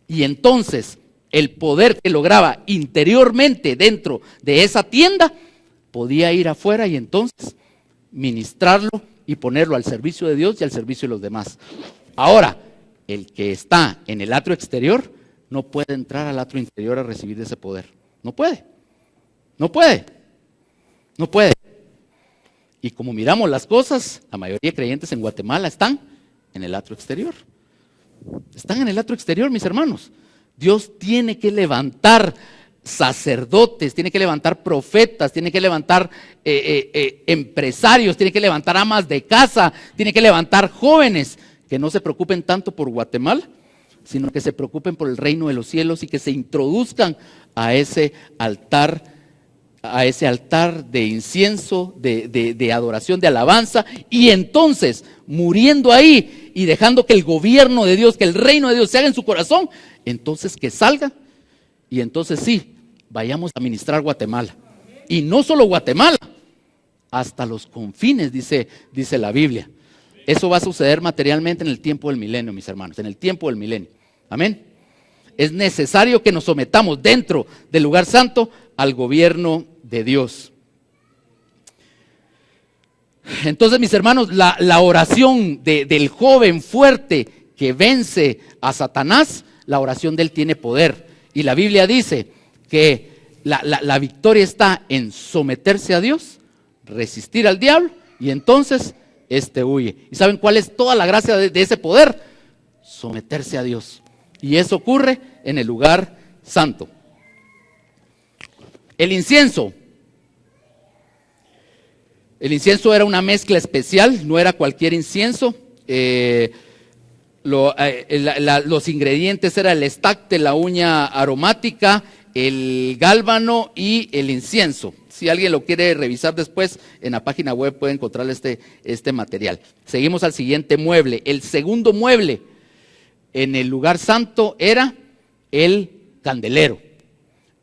Y entonces el poder que lograba interiormente dentro de esa tienda, podía ir afuera y entonces ministrarlo y ponerlo al servicio de Dios y al servicio de los demás. Ahora, el que está en el atrio exterior no puede entrar al atrio interior a recibir ese poder. No puede. No puede. No puede. Y como miramos las cosas, la mayoría de creyentes en Guatemala están en el atrio exterior. Están en el atrio exterior, mis hermanos. Dios tiene que levantar sacerdotes, tiene que levantar profetas, tiene que levantar empresarios, tiene que levantar amas de casa, tiene que levantar jóvenes que no se preocupen tanto por Guatemala, sino que se preocupen por el reino de los cielos y que se introduzcan a ese altar de incienso, de adoración, de alabanza, y entonces, muriendo ahí y dejando que el gobierno de Dios, que el reino de Dios se haga en su corazón, entonces que salga, y entonces sí, vayamos a ministrar Guatemala. Y no solo Guatemala, hasta los confines, dice la Biblia. Eso va a suceder materialmente en el tiempo del milenio, mis hermanos, en el tiempo del milenio. Amén. Es necesario que nos sometamos dentro del lugar santo al gobierno de Dios. Entonces, mis hermanos, la oración del joven fuerte que vence a Satanás, la oración de él tiene poder. Y la Biblia dice que la victoria está en someterse a Dios, resistir al diablo, y entonces este huye. ¿Y saben cuál es toda la gracia de ese poder? Someterse a Dios. Y eso ocurre en el lugar santo. El incienso. El incienso era una mezcla especial, no era cualquier incienso. Los ingredientes eran el estacte, la uña aromática, el gálbano y el incienso. Si alguien lo quiere revisar después, en la página web puede encontrar este material. Seguimos al siguiente mueble. El segundo mueble en el lugar santo era el candelero.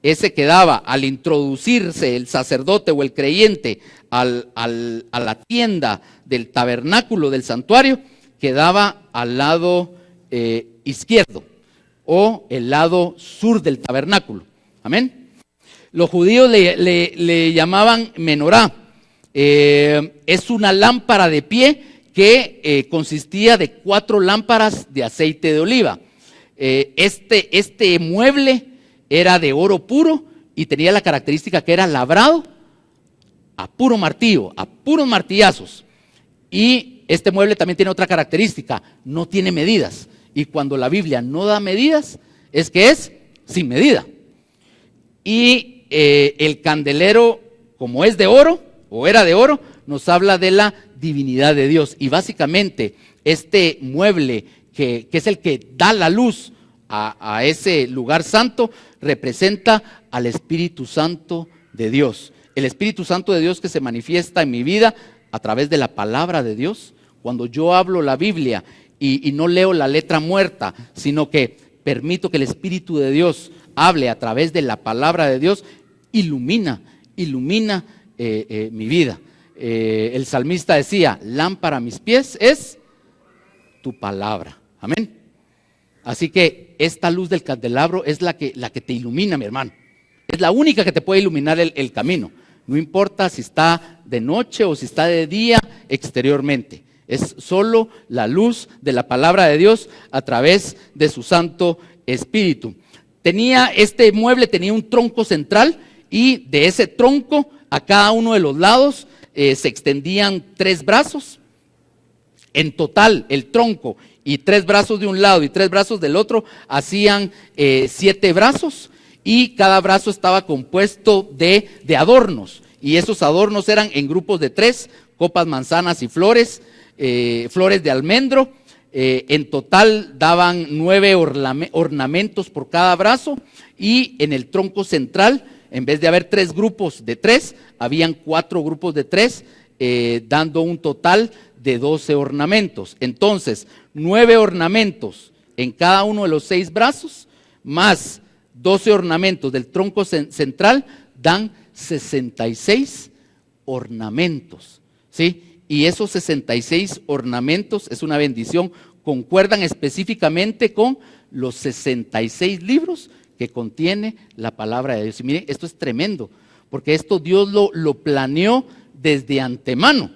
Ese quedaba al introducirse el sacerdote o el creyente a la tienda del tabernáculo del santuario, quedaba al lado izquierdo o el lado sur del tabernáculo. Amén. Los judíos le llamaban menorá. Es una lámpara de pie que consistía de 4 lámparas de aceite de oliva. Este mueble era de oro puro y tenía la característica que era labrado a puro martillo, a puros martillazos. Y este mueble también tiene otra característica, no tiene medidas. Y cuando la Biblia no da medidas, es que es sin medida. Y el candelero, como es de oro, o era de oro, nos habla de la divinidad de Dios. Y básicamente este mueble que es el que da la luz a ese lugar santo, representa al Espíritu Santo de Dios. El Espíritu Santo de Dios que se manifiesta en mi vida a través de la palabra de Dios. Cuando yo hablo la Biblia y no leo la letra muerta, sino que permito que el Espíritu de Dios hable a través de la palabra de Dios, ilumina mi vida. El salmista decía, lámpara a mis pies es tu palabra. Amén. Así que esta luz del candelabro es la que te ilumina, mi hermano. Es la única que te puede iluminar el camino. No importa si está de noche o si está de día exteriormente. Es solo la luz de la palabra de Dios a través de su Santo Espíritu. Este mueble tenía un tronco central y de ese tronco a cada uno de los lados se extendían 3 brazos. En total, el tronco y 3 brazos de un lado y 3 brazos del otro hacían 7 brazos, y cada brazo estaba compuesto de adornos, y esos adornos eran en grupos de 3, copas, manzanas y flores, flores de almendro. En total daban 9 ornamentos por cada brazo, y en el tronco central, en vez de haber 3 grupos de 3, habían 4 grupos de 3, dando un total de 12 ornamentos. Entonces, 9 ornamentos en cada uno de los 6 brazos, más 12 ornamentos del tronco central, dan 66 ornamentos, ¿sí? Y esos 66 ornamentos, es una bendición, concuerdan específicamente con los 66 libros que contiene la palabra de Dios. Y miren, esto es tremendo, porque esto Dios lo planeó desde antemano.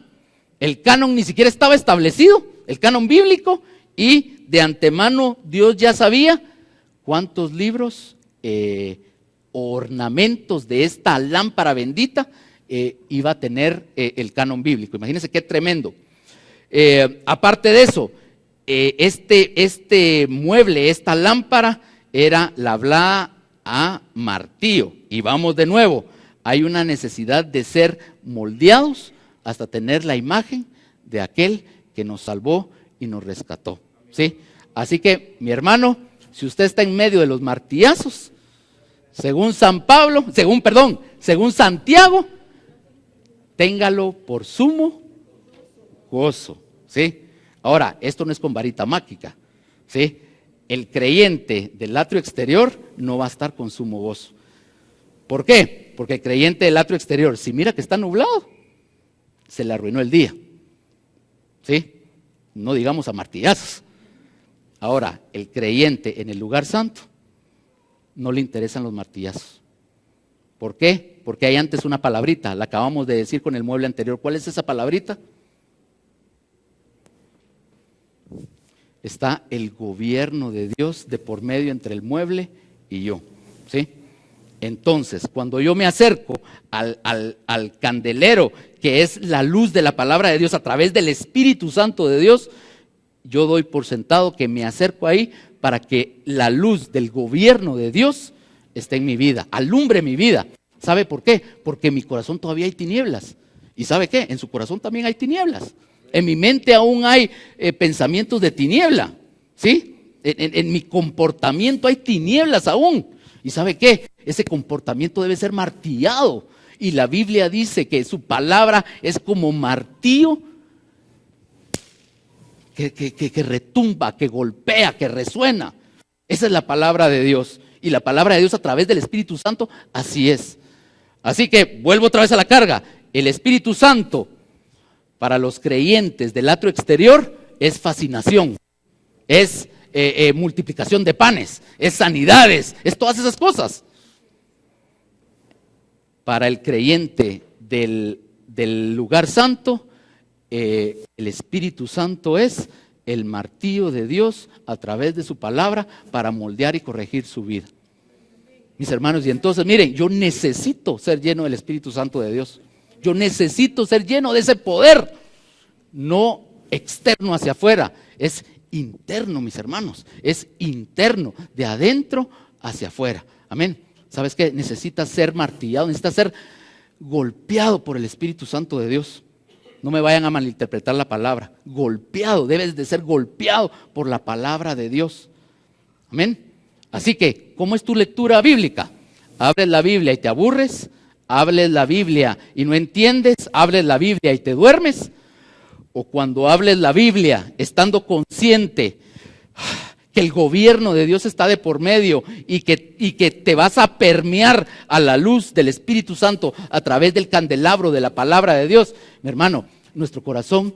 El canon ni siquiera estaba establecido, el canon bíblico, y de antemano Dios ya sabía cuántos libros o ornamentos de esta lámpara bendita iba a tener el canon bíblico. Imagínense qué tremendo. Aparte de eso, este mueble, esta lámpara, era labrada a martillo. Y vamos de nuevo, hay una necesidad de ser moldeados hasta tener la imagen de aquel que nos salvó y nos rescató, ¿sí? Así que, mi hermano, si usted está en medio de los martillazos, según Santiago, téngalo por sumo gozo, ¿sí? Ahora, esto no es con varita mágica, ¿sí? El creyente del atrio exterior no va a estar con sumo gozo. ¿Por qué? Porque el creyente del atrio exterior, si mira que está nublado, se le arruinó el día, ¿sí? No digamos a martillazos. Ahora, el creyente en el lugar santo no le interesan los martillazos. ¿Por qué? Porque hay antes una palabrita, la acabamos de decir con el mueble anterior. ¿Cuál es esa palabrita? Está el gobierno de Dios de por medio entre el mueble y yo, ¿sí? Entonces, cuando yo me acerco al candelero, que es la luz de la palabra de Dios a través del Espíritu Santo de Dios, yo doy por sentado que me acerco ahí para que la luz del gobierno de Dios esté en mi vida, alumbre mi vida. ¿Sabe por qué? Porque en mi corazón todavía hay tinieblas. ¿Y sabe qué? En su corazón también hay tinieblas. En mi mente aún hay pensamientos de tiniebla, ¿sí? En mi comportamiento hay tinieblas aún. ¿Y sabe qué? Ese comportamiento debe ser martillado. Y la Biblia dice que su palabra es como martillo que retumba, que golpea, que resuena. Esa es la palabra de Dios. Y la palabra de Dios a través del Espíritu Santo, así es. Así que vuelvo otra vez a la carga. El Espíritu Santo para los creyentes del atrio exterior es fascinación, es multiplicación de panes, es sanidades, es todas esas cosas. Para el creyente del lugar santo, el Espíritu Santo es el martillo de Dios a través de su palabra para moldear y corregir su vida. Mis hermanos, y entonces miren, yo necesito ser lleno del Espíritu Santo de Dios. Yo necesito ser lleno de ese poder, no externo hacia afuera, es interno, mis hermanos, es interno, de adentro hacia afuera. Amén. ¿Sabes qué? Necesitas ser martillado, necesitas ser golpeado por el Espíritu Santo de Dios. No me vayan a malinterpretar la palabra. Golpeado, debes de ser golpeado por la palabra de Dios. Amén. Así que, ¿cómo es tu lectura bíblica? Abres la Biblia y te aburres, hables la Biblia y no entiendes, hables la Biblia y te duermes, o cuando hables la Biblia estando consciente que el gobierno de Dios está de por medio y que te vas a permear a la luz del Espíritu Santo a través del candelabro de la palabra de Dios. Mi hermano, nuestro corazón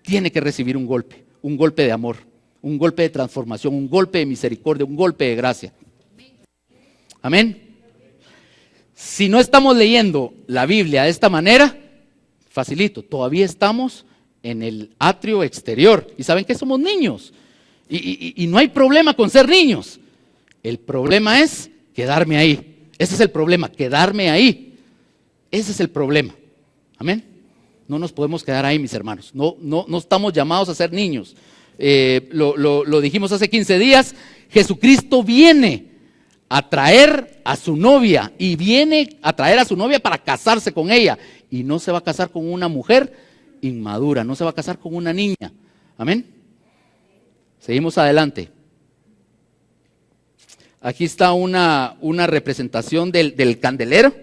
tiene que recibir un golpe de amor, un golpe de transformación, un golpe de misericordia, un golpe de gracia. Amén. Si no estamos leyendo la Biblia de esta manera, facilito, todavía estamos en el atrio exterior. ¿Y saben que somos niños? Y no hay problema con ser niños. El problema es quedarme ahí. Ese es el problema, quedarme ahí. Ese es el problema. Amén. No nos podemos quedar ahí, mis hermanos. No estamos llamados a ser niños. Lo dijimos hace 15 días. Jesucristo viene a traer a su novia y viene a traer a su novia para casarse con ella. Y no se va a casar con una mujer inmadura, no se va a casar con una niña. Amén. Seguimos adelante. Aquí está una representación del candelero.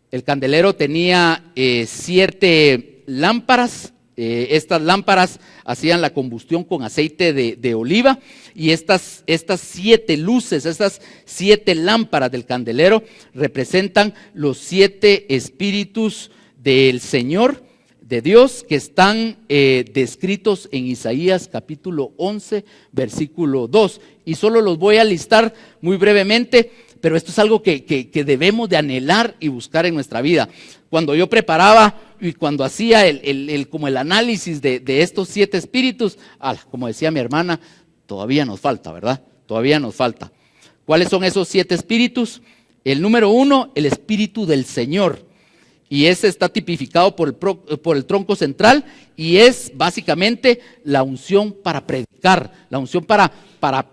El candelero tenía 7 lámparas. Estas lámparas hacían la combustión con aceite de oliva. Y estas 7 luces, estas 7 lámparas del candelero representan los 7 espíritus del Señor, de Dios, que están descritos en Isaías capítulo 11, versículo 2. Y solo los voy a listar muy brevemente, pero esto es algo que debemos de anhelar y buscar en nuestra vida. Cuando yo preparaba y cuando hacía como el análisis de estos 7 espíritus, como decía mi hermana, todavía nos falta, ¿verdad? Todavía nos falta. ¿Cuáles son esos 7 espíritus? El número 1, el espíritu del Señor. Y ese está tipificado por el tronco central y es básicamente la unción para predicar, la unción para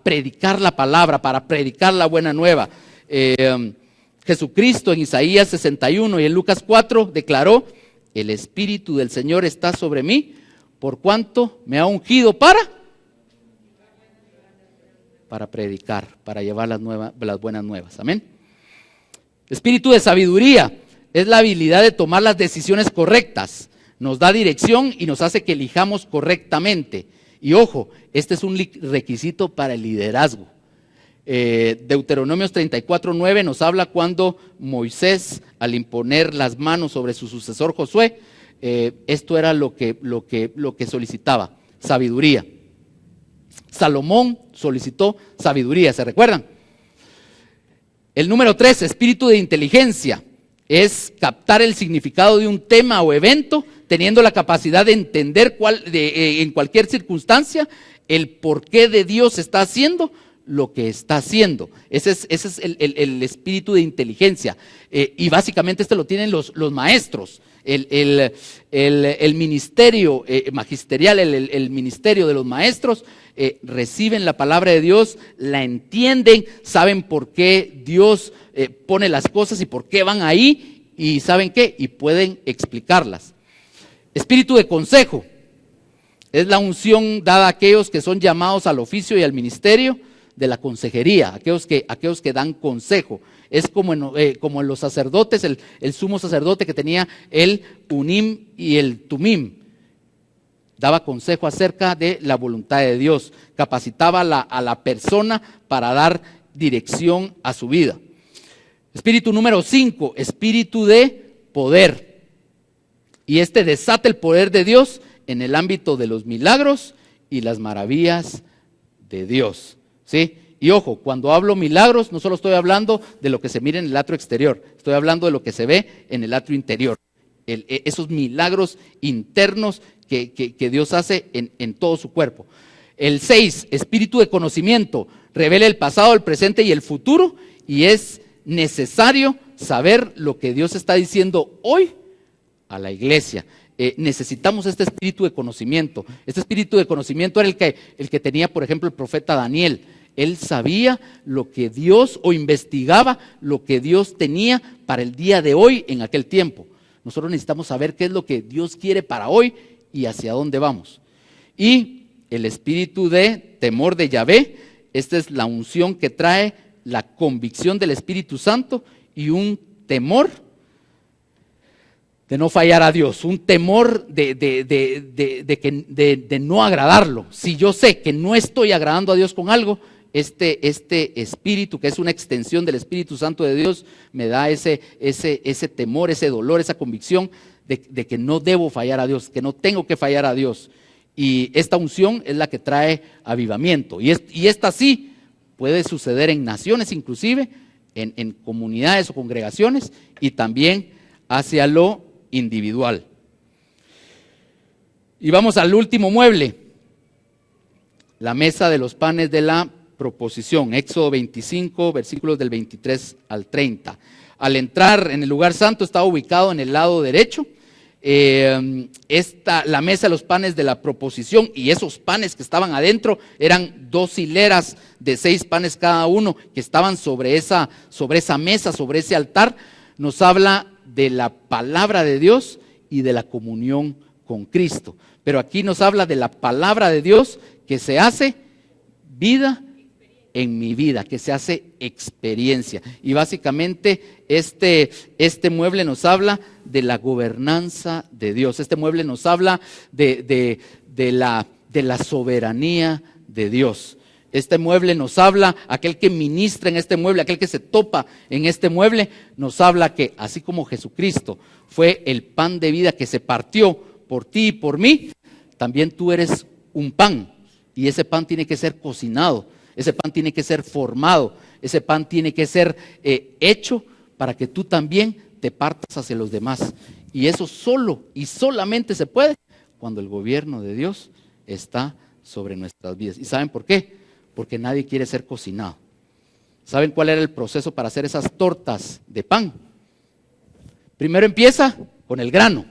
predicar la palabra, para predicar la buena nueva. Jesucristo en Isaías 61 y en Lucas 4 declaró: el Espíritu del Señor está sobre mí, por cuanto me ha ungido para predicar, para llevar las buenas nuevas. Amén. Espíritu de sabiduría es la habilidad de tomar las decisiones correctas. Nos da dirección y nos hace que elijamos correctamente. Y ojo, este es un requisito para el liderazgo. Deuteronomios 34:9 nos habla cuando Moisés, al imponer las manos sobre su sucesor Josué, esto era lo que solicitaba: sabiduría. Salomón solicitó sabiduría, ¿se recuerdan? El número 3, espíritu de inteligencia, es captar el significado de un tema o evento, teniendo la capacidad de entender en cualquier circunstancia el porqué de Dios está haciendo lo que está haciendo. Ese es el espíritu de inteligencia. Y básicamente lo tienen los maestros. El ministerio magisterial, el ministerio de los maestros, reciben la palabra de Dios, la entienden, saben por qué Dios pone las cosas y por qué van ahí, y ¿saben qué? Y pueden explicarlas. Espíritu de consejo es la unción dada a aquellos que son llamados al oficio y al ministerio de la consejería, aquellos que dan consejo. Es como en los sacerdotes, el sumo sacerdote que tenía el Unim y el Tumim. Daba consejo acerca de la voluntad de Dios, capacitaba a la persona para dar dirección a su vida. Espíritu número 5, espíritu de poder. Y desata el poder de Dios en el ámbito de los milagros y las maravillas de Dios. ¿Sí? Y ojo, cuando hablo milagros, no solo estoy hablando de lo que se mira en el atrio exterior, estoy hablando de lo que se ve en el atrio interior. Esos milagros internos que Dios hace en todo su cuerpo. El 6, espíritu de conocimiento, revela el pasado, el presente y el futuro, y es necesario saber lo que Dios está diciendo hoy a la iglesia. Necesitamos este espíritu de conocimiento. Este espíritu de conocimiento era el que tenía, por ejemplo, el profeta Daniel. Él sabía lo que Dios, o investigaba lo que Dios tenía para el día de hoy en aquel tiempo. Nosotros necesitamos saber qué es lo que Dios quiere para hoy y hacia dónde vamos. Y el espíritu de temor de Yahvé, esta es la unción que trae la convicción del Espíritu Santo y un temor de no fallar a Dios, un temor de no agradarlo. Si yo sé que no estoy agradando a Dios con algo, este espíritu, que es una extensión del Espíritu Santo de Dios, me da ese temor, ese dolor, esa convicción de que no debo fallar a Dios, que no tengo que fallar a Dios. Y esta unción es la que trae avivamiento. Y esta sí puede suceder en naciones, inclusive en comunidades o congregaciones, y también hacia lo individual. Y vamos al último mueble, la mesa de los panes de la proposición, Éxodo 25, versículos del 23 al 30. Al entrar en el lugar santo estaba ubicado en el lado derecho la mesa de los panes de la proposición, y esos panes que estaban adentro eran 2 hileras de 6 panes cada uno que estaban sobre esa mesa, sobre ese altar. Nos habla de la palabra de Dios y de la comunión con Cristo. Pero aquí nos habla de la palabra de Dios que se hace vida en mi vida, que se hace experiencia. Y básicamente este mueble nos habla de la gobernanza de Dios. Este mueble nos habla de la soberanía de Dios. Este mueble nos habla, aquel que ministra en este mueble, aquel que se topa en este mueble, nos habla que así como Jesucristo fue el pan de vida que se partió por ti y por mí, también tú eres un pan, y ese pan tiene que ser cocinado, ese pan tiene que ser formado, ese pan tiene que ser hecho para que tú también te partas hacia los demás. Y eso solo y solamente se puede cuando el gobierno de Dios está sobre nuestras vidas. ¿Y saben por qué? Porque nadie quiere ser cocinado. ¿Saben cuál era el proceso para hacer esas tortas de pan? Primero empieza con el grano.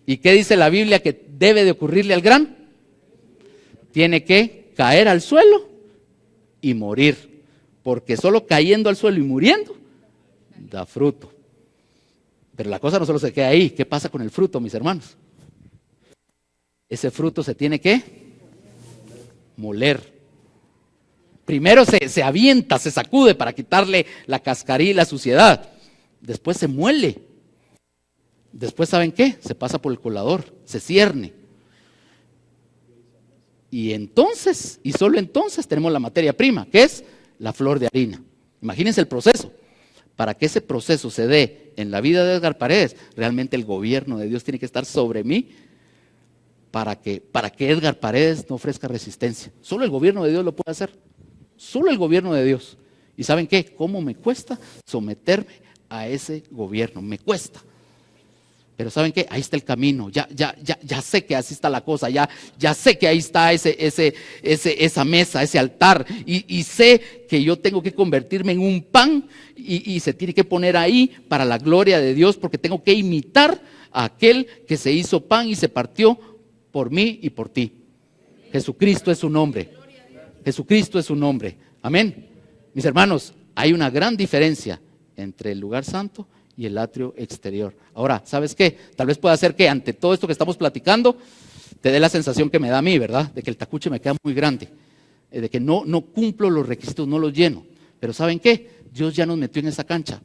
¿Y qué dice la Biblia que debe de ocurrirle al grano? Tiene que caer al suelo y morir porque solo cayendo al suelo y muriendo da fruto. Pero la cosa no solo se queda ahí. ¿Qué pasa con el fruto, mis hermanos? Ese fruto se tiene que moler. Primero se avienta, se sacude para quitarle la cascarilla y la suciedad. Después se muele. Después, ¿saben qué? Se pasa por el colador, se cierne. Y entonces, y solo entonces, tenemos la materia prima, que es la flor de harina. Imagínense el proceso. Para que ese proceso se dé en la vida de Edgar Paredes, realmente el gobierno de Dios tiene que estar sobre mí para que Edgar Paredes no ofrezca resistencia. Solo el gobierno de Dios lo puede hacer. Solo el gobierno de Dios. ¿Y saben qué? ¿Cómo me cuesta someterme a ese gobierno? Me cuesta. Pero ¿saben qué? Ahí está el camino. Ya sé que así está la cosa. Ya sé que ahí está esa mesa, ese altar. Y sé que yo tengo que convertirme en un pan y se tiene que poner ahí para la gloria de Dios, porque tengo que imitar a aquel que se hizo pan y se partió por mí y por ti. Jesucristo es su nombre. Jesucristo es su nombre. Amén. Mis hermanos, hay una gran diferencia entre el lugar santo y el atrio exterior. Ahora, ¿sabes qué? Tal vez pueda ser que ante todo esto que estamos platicando, te dé la sensación que me da a mí, ¿verdad? De que el tacuche me queda muy grande, de que no cumplo los requisitos, no los lleno. Pero ¿saben qué? Dios ya nos metió en esa cancha.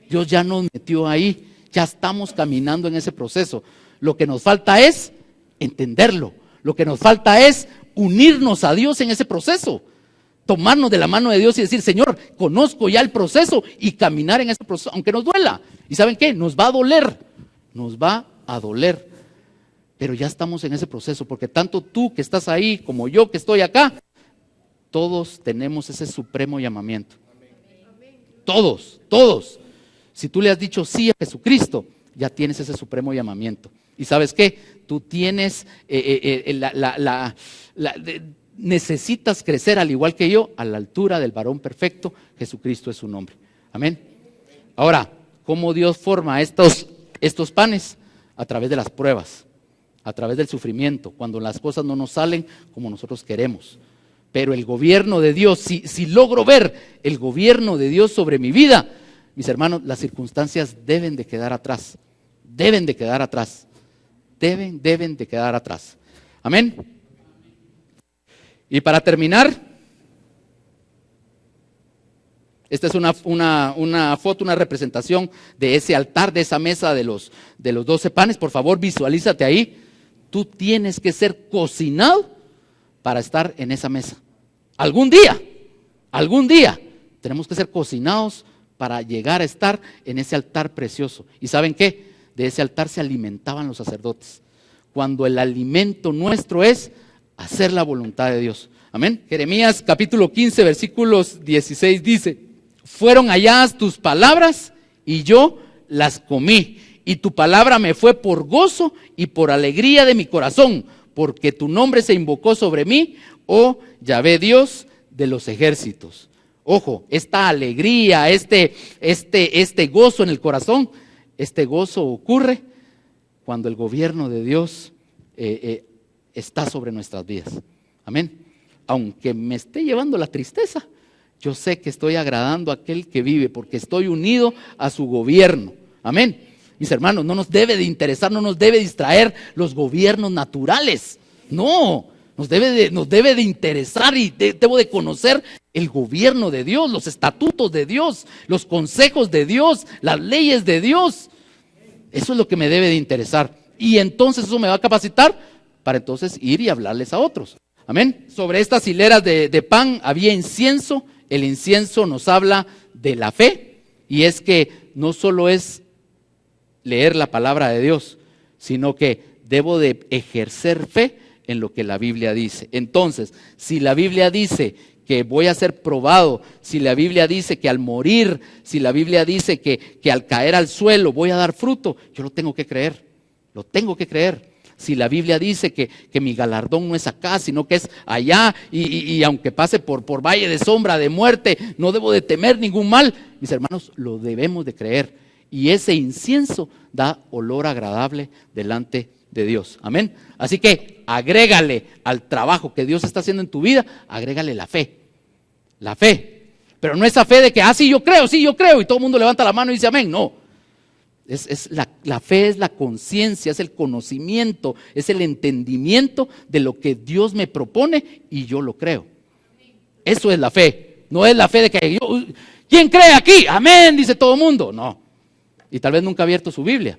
Dios ya nos metió ahí. Ya estamos caminando en ese proceso. Lo que nos falta es entenderlo. Lo que nos falta es unirnos a Dios en ese proceso. Tomarnos de la mano de Dios y decir, Señor, conozco ya el proceso, y caminar en ese proceso, aunque nos duela. ¿Y saben qué? Nos va a doler, nos va a doler. Pero ya estamos en ese proceso, porque tanto tú que estás ahí como yo que estoy acá, todos tenemos ese supremo llamamiento. Todos. Si tú le has dicho sí a Jesucristo, ya tienes ese supremo llamamiento. ¿Y sabes qué? Tú tienes necesitas crecer al igual que yo, a la altura del varón perfecto. Jesucristo es su nombre. Amén. Ahora, ¿cómo Dios forma estos panes? A través de las pruebas, a través del sufrimiento, cuando las cosas no nos salen como nosotros queremos. Pero el gobierno de Dios, si logro ver el gobierno de Dios sobre mi vida, mis hermanos, las circunstancias deben de quedar atrás. Deben de quedar atrás. Deben de quedar atrás. Amén. Y para terminar, esta es una foto, una representación de ese altar, de esa mesa de los 12 panes. Por favor, visualízate ahí. Tú tienes que ser cocinado para estar en esa mesa. Algún día tenemos que ser cocinados para llegar a estar en ese altar precioso. ¿Y saben qué? De ese altar se alimentaban los sacerdotes. Cuando el alimento nuestro es hacer la voluntad de Dios. Amén. Jeremías capítulo 15 versículos 16 dice: fueron halladas tus palabras y yo las comí, y tu palabra me fue por gozo y por alegría de mi corazón, porque tu nombre se invocó sobre mí, oh Yahvé Dios de los ejércitos. Ojo, esta alegría, este gozo en el corazón, este gozo ocurre cuando el gobierno de Dios está sobre nuestras vidas. Amén. Aunque me esté llevando la tristeza, yo sé que estoy agradando a aquel que vive, porque estoy unido a su gobierno. Amén. Mis hermanos, no nos debe de interesar, no nos debe distraer los gobiernos naturales. No, nos debe de interesar, y debo de conocer el gobierno de Dios, los estatutos de Dios, los consejos de Dios, las leyes de Dios. Eso es lo que me debe de interesar. Y entonces eso me va a capacitar para entonces ir y hablarles a otros. Amén. Sobre estas hileras de pan había incienso. El incienso nos habla de la fe, y es que no solo es leer la palabra de Dios, sino que debo de ejercer fe en lo que la Biblia dice. Entonces, si la Biblia dice que voy a ser probado, si la Biblia dice que al morir, si la Biblia dice que al caer al suelo voy a dar fruto, yo lo tengo que creer, lo tengo que creer. Si la Biblia dice que mi galardón no es acá, sino que es allá, y aunque pase por valle de sombra, de muerte, no debo de temer ningún mal, mis hermanos, lo debemos de creer. Y ese incienso da olor agradable delante de Dios. Amén. Así que agrégale al trabajo que Dios está haciendo en tu vida, agrégale la fe. La fe. Pero no esa fe de que, sí, yo creo, y todo el mundo levanta la mano y dice amén. No. La fe es la conciencia, es el conocimiento, es el entendimiento de lo que Dios me propone y yo lo creo. Eso es la fe. No es la fe de que ¿quién cree aquí? Amén, dice todo el mundo. No. Y tal vez nunca ha abierto su Biblia.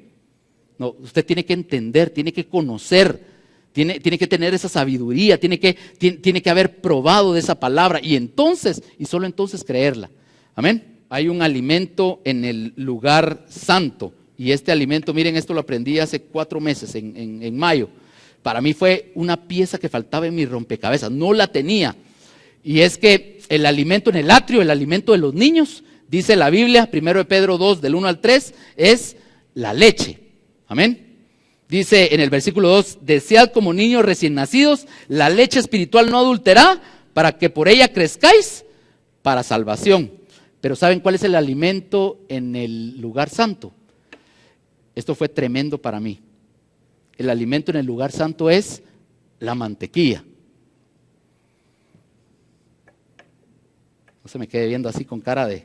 No, usted tiene que entender, tiene que conocer, tiene que tener esa sabiduría, tiene que haber probado de esa palabra y solo entonces creerla. Amén. Hay un alimento en el lugar santo y este alimento, miren, esto lo aprendí hace 4 meses, en mayo. Para mí fue una pieza que faltaba en mi rompecabezas, no la tenía. Y es que el alimento en el atrio, el alimento de los niños, dice la Biblia, 1 Pedro 2, del 1 al 3, es la leche. Amén. Dice en el versículo 2, desead como niños recién nacidos la leche espiritual no adulterada para que por ella crezcáis para salvación. Pero ¿saben cuál es el alimento en el lugar santo? Esto fue tremendo para mí. El alimento en el lugar santo es la mantequilla. No se me quede viendo así con cara de...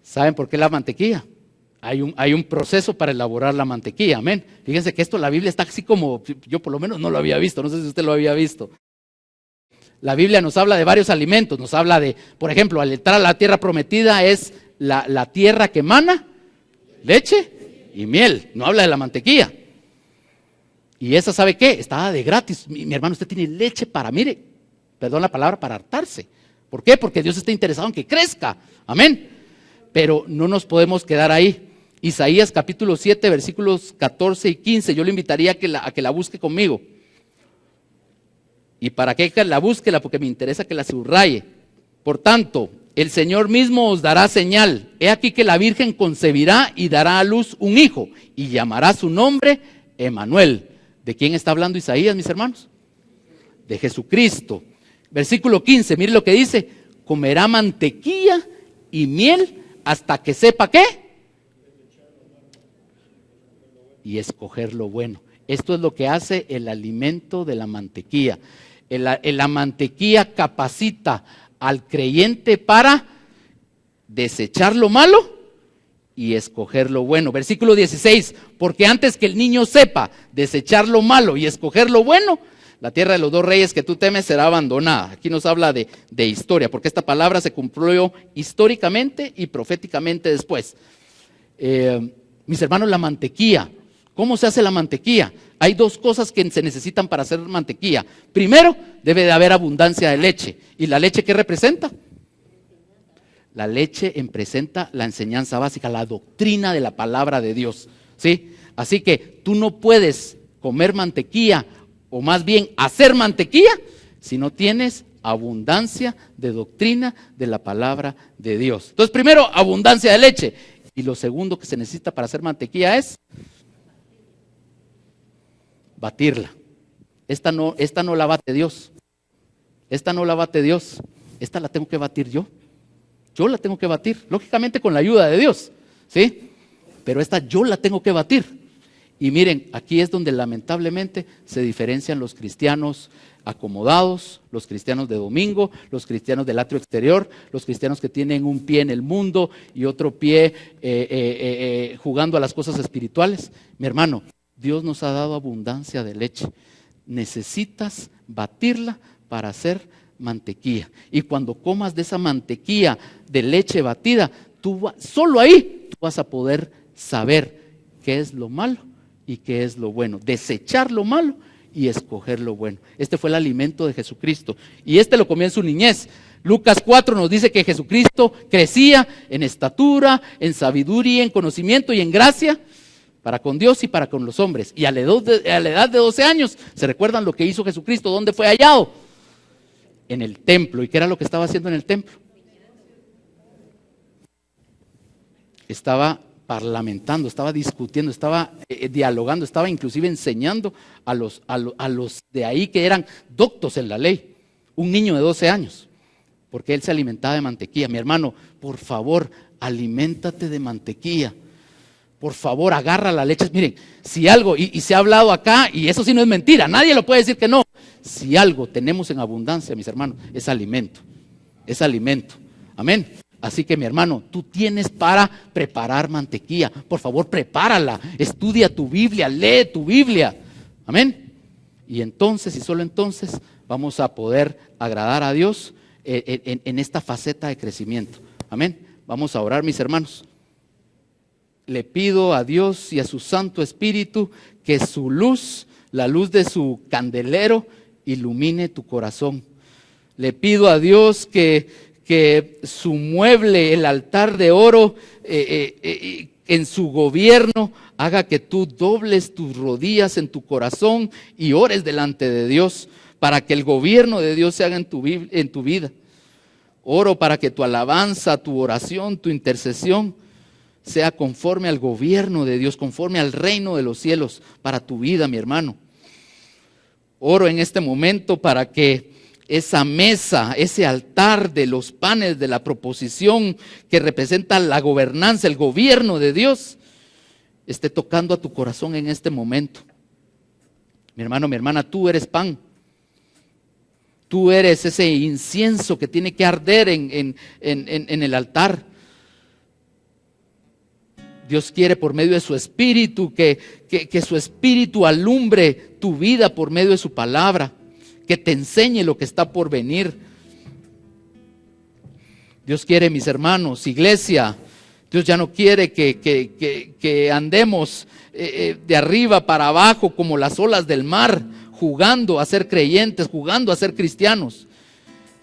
¿Saben por qué la mantequilla? Hay un proceso para elaborar la mantequilla, amén. Fíjense que la Biblia está así como, yo por lo menos no lo había visto, no sé si usted lo había visto. La Biblia nos habla de varios alimentos, nos habla de, por ejemplo, al entrar a la tierra prometida es la tierra que emana leche y miel, no habla de la mantequilla. Y esa, ¿sabe qué? Está de gratis. Mi hermano, usted tiene leche para, mire, perdón la palabra, para hartarse. ¿Por qué? Porque Dios está interesado en que crezca, amén. Pero no nos podemos quedar ahí. Isaías capítulo 7, versículos 14 y 15, yo le invitaría a que la busque conmigo. ¿Y para qué la búsquela? Porque me interesa que la subraye. Por tanto, el Señor mismo os dará señal. He aquí que la Virgen concebirá y dará a luz un hijo, y llamará su nombre Emmanuel. ¿De quién está hablando Isaías, mis hermanos? De Jesucristo. Versículo 15, mire lo que dice: comerá mantequilla y miel hasta que sepa ¿qué? Y escoger lo bueno. Esto es lo que hace el alimento de la mantequilla. La mantequilla capacita al creyente para desechar lo malo y escoger lo bueno. Versículo 16, porque antes que el niño sepa desechar lo malo y escoger lo bueno, la tierra de los 2 reyes que tú temes será abandonada. Aquí nos habla de historia, porque esta palabra se cumplió históricamente y proféticamente después. Mis hermanos, la mantequilla. ¿Cómo se hace la mantequilla? Hay 2 cosas que se necesitan para hacer mantequilla. Primero, debe de haber abundancia de leche. ¿Y la leche qué representa? La leche representa la enseñanza básica, la doctrina de la palabra de Dios, ¿sí? Así que tú no puedes comer mantequilla, o más bien hacer mantequilla, si no tienes abundancia de doctrina de la palabra de Dios. Entonces, primero, abundancia de leche. Y lo segundo que se necesita para hacer mantequilla es batirla. Esta no la bate Dios. Esta no la bate Dios. Esta la tengo que batir yo. Yo la tengo que batir, lógicamente con la ayuda de Dios, ¿sí? Pero esta yo la tengo que batir. Y miren, aquí es donde lamentablemente se diferencian los cristianos acomodados, los cristianos de domingo, los cristianos del atrio exterior, los cristianos que tienen un pie en el mundo y otro pie jugando a las cosas espirituales. Mi hermano, Dios nos ha dado abundancia de leche. Necesitas batirla para hacer mantequilla. Y cuando comas de esa mantequilla de leche batida, solo ahí tú vas a poder saber qué es lo malo y qué es lo bueno. Desechar lo malo y escoger lo bueno. Este fue el alimento de Jesucristo. Y lo comió en su niñez. Lucas 4 nos dice que Jesucristo crecía en estatura, en sabiduría, en conocimiento y en gracia para con Dios y para con los hombres. Y a la edad de 12 años, ¿se recuerdan lo que hizo Jesucristo? ¿Dónde fue hallado? En el templo. ¿Y qué era lo que estaba haciendo en el templo? Estaba parlamentando, estaba discutiendo, estaba dialogando, estaba inclusive enseñando a los de ahí que eran doctos en la ley. Un niño de 12 años, porque él se alimentaba de mantequilla. Mi hermano, por favor, aliméntate de mantequilla. Por favor, agarra la leche. Miren, si algo, y se ha hablado acá, y eso sí no es mentira, nadie lo puede decir que no. Si algo tenemos en abundancia, mis hermanos, es alimento. es alimento. Amén. Así que mi hermano, tú tienes para preparar mantequilla. Por favor, prepárala, estudia tu Biblia, lee tu Biblia. Amén. Y entonces, y solo entonces, vamos a poder agradar a Dios en esta faceta de crecimiento. Amén. Vamos a orar, mis hermanos. Le pido a Dios y a su Santo Espíritu que su luz, la luz de su candelero, ilumine tu corazón. Le pido a Dios que su mueble, el altar de oro, en su gobierno, haga que tú dobles tus rodillas en tu corazón y ores delante de Dios para que el gobierno de Dios se haga en tu vida. Oro para que tu alabanza, tu oración, tu intercesión sea conforme al gobierno de Dios, conforme al reino de los cielos para tu vida, mi hermano. Oro en este momento para que esa mesa, ese altar de los panes de la proposición que representa la gobernanza, el gobierno de Dios, esté tocando a tu corazón en este momento. Mi hermano, mi hermana, tú eres pan. Tú eres ese incienso que tiene que arder en el altar. Dios quiere por medio de su Espíritu que su Espíritu alumbre tu vida por medio de su palabra, que te enseñe lo que está por venir. Dios quiere, mis hermanos, iglesia, Dios ya no quiere que andemos de arriba para abajo como las olas del mar, jugando a ser creyentes, jugando a ser cristianos.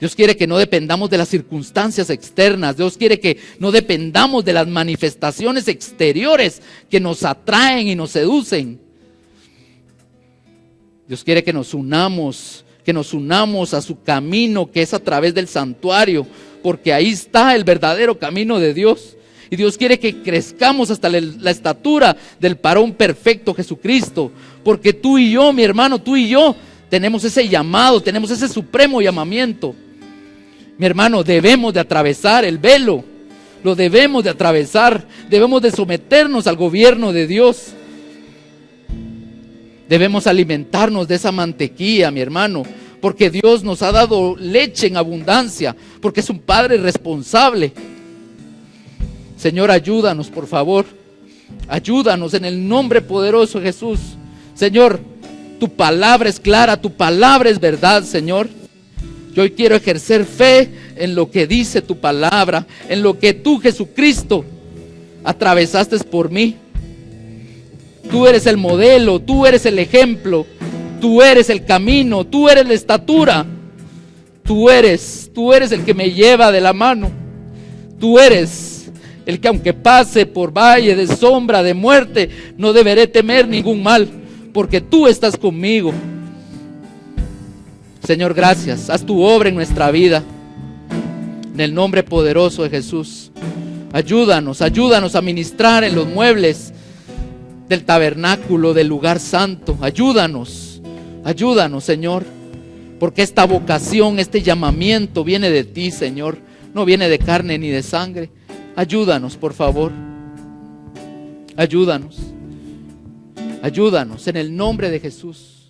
Dios quiere que no dependamos de las circunstancias externas. Dios quiere que no dependamos de las manifestaciones exteriores que nos atraen y nos seducen. Dios quiere que nos unamos a su camino, que es a través del santuario, porque ahí está el verdadero camino de Dios. Y Dios quiere que crezcamos hasta la estatura del varón perfecto, Jesucristo. Porque tú y yo, mi hermano, tú y yo tenemos ese llamado, tenemos ese supremo llamamiento. Mi hermano, debemos de atravesar el velo, lo debemos de atravesar, debemos de someternos al gobierno de Dios. Debemos alimentarnos de esa mantequilla, mi hermano, porque Dios nos ha dado leche en abundancia, porque es un Padre responsable. Señor, ayúdanos, por favor. Ayúdanos en el nombre poderoso de Jesús. Señor, tu palabra es clara, tu palabra es verdad, Señor. Yo hoy quiero ejercer fe en lo que dice tu palabra, en lo que tú, Jesucristo, atravesaste por mí. Tú eres el modelo, tú eres el ejemplo, tú eres el camino, tú eres la estatura. Tú eres el que me lleva de la mano. Tú eres el que aunque pase por valle de sombra, de muerte, no deberé temer ningún mal, porque tú estás conmigo. Señor, gracias. Haz tu obra en nuestra vida. En el nombre poderoso de Jesús. Ayúdanos a ministrar en los muebles del tabernáculo, del lugar santo. Ayúdanos, Señor. Porque esta vocación, este llamamiento viene de ti, Señor. No viene de carne ni de sangre. Ayúdanos, por favor. Ayúdanos en el nombre de Jesús.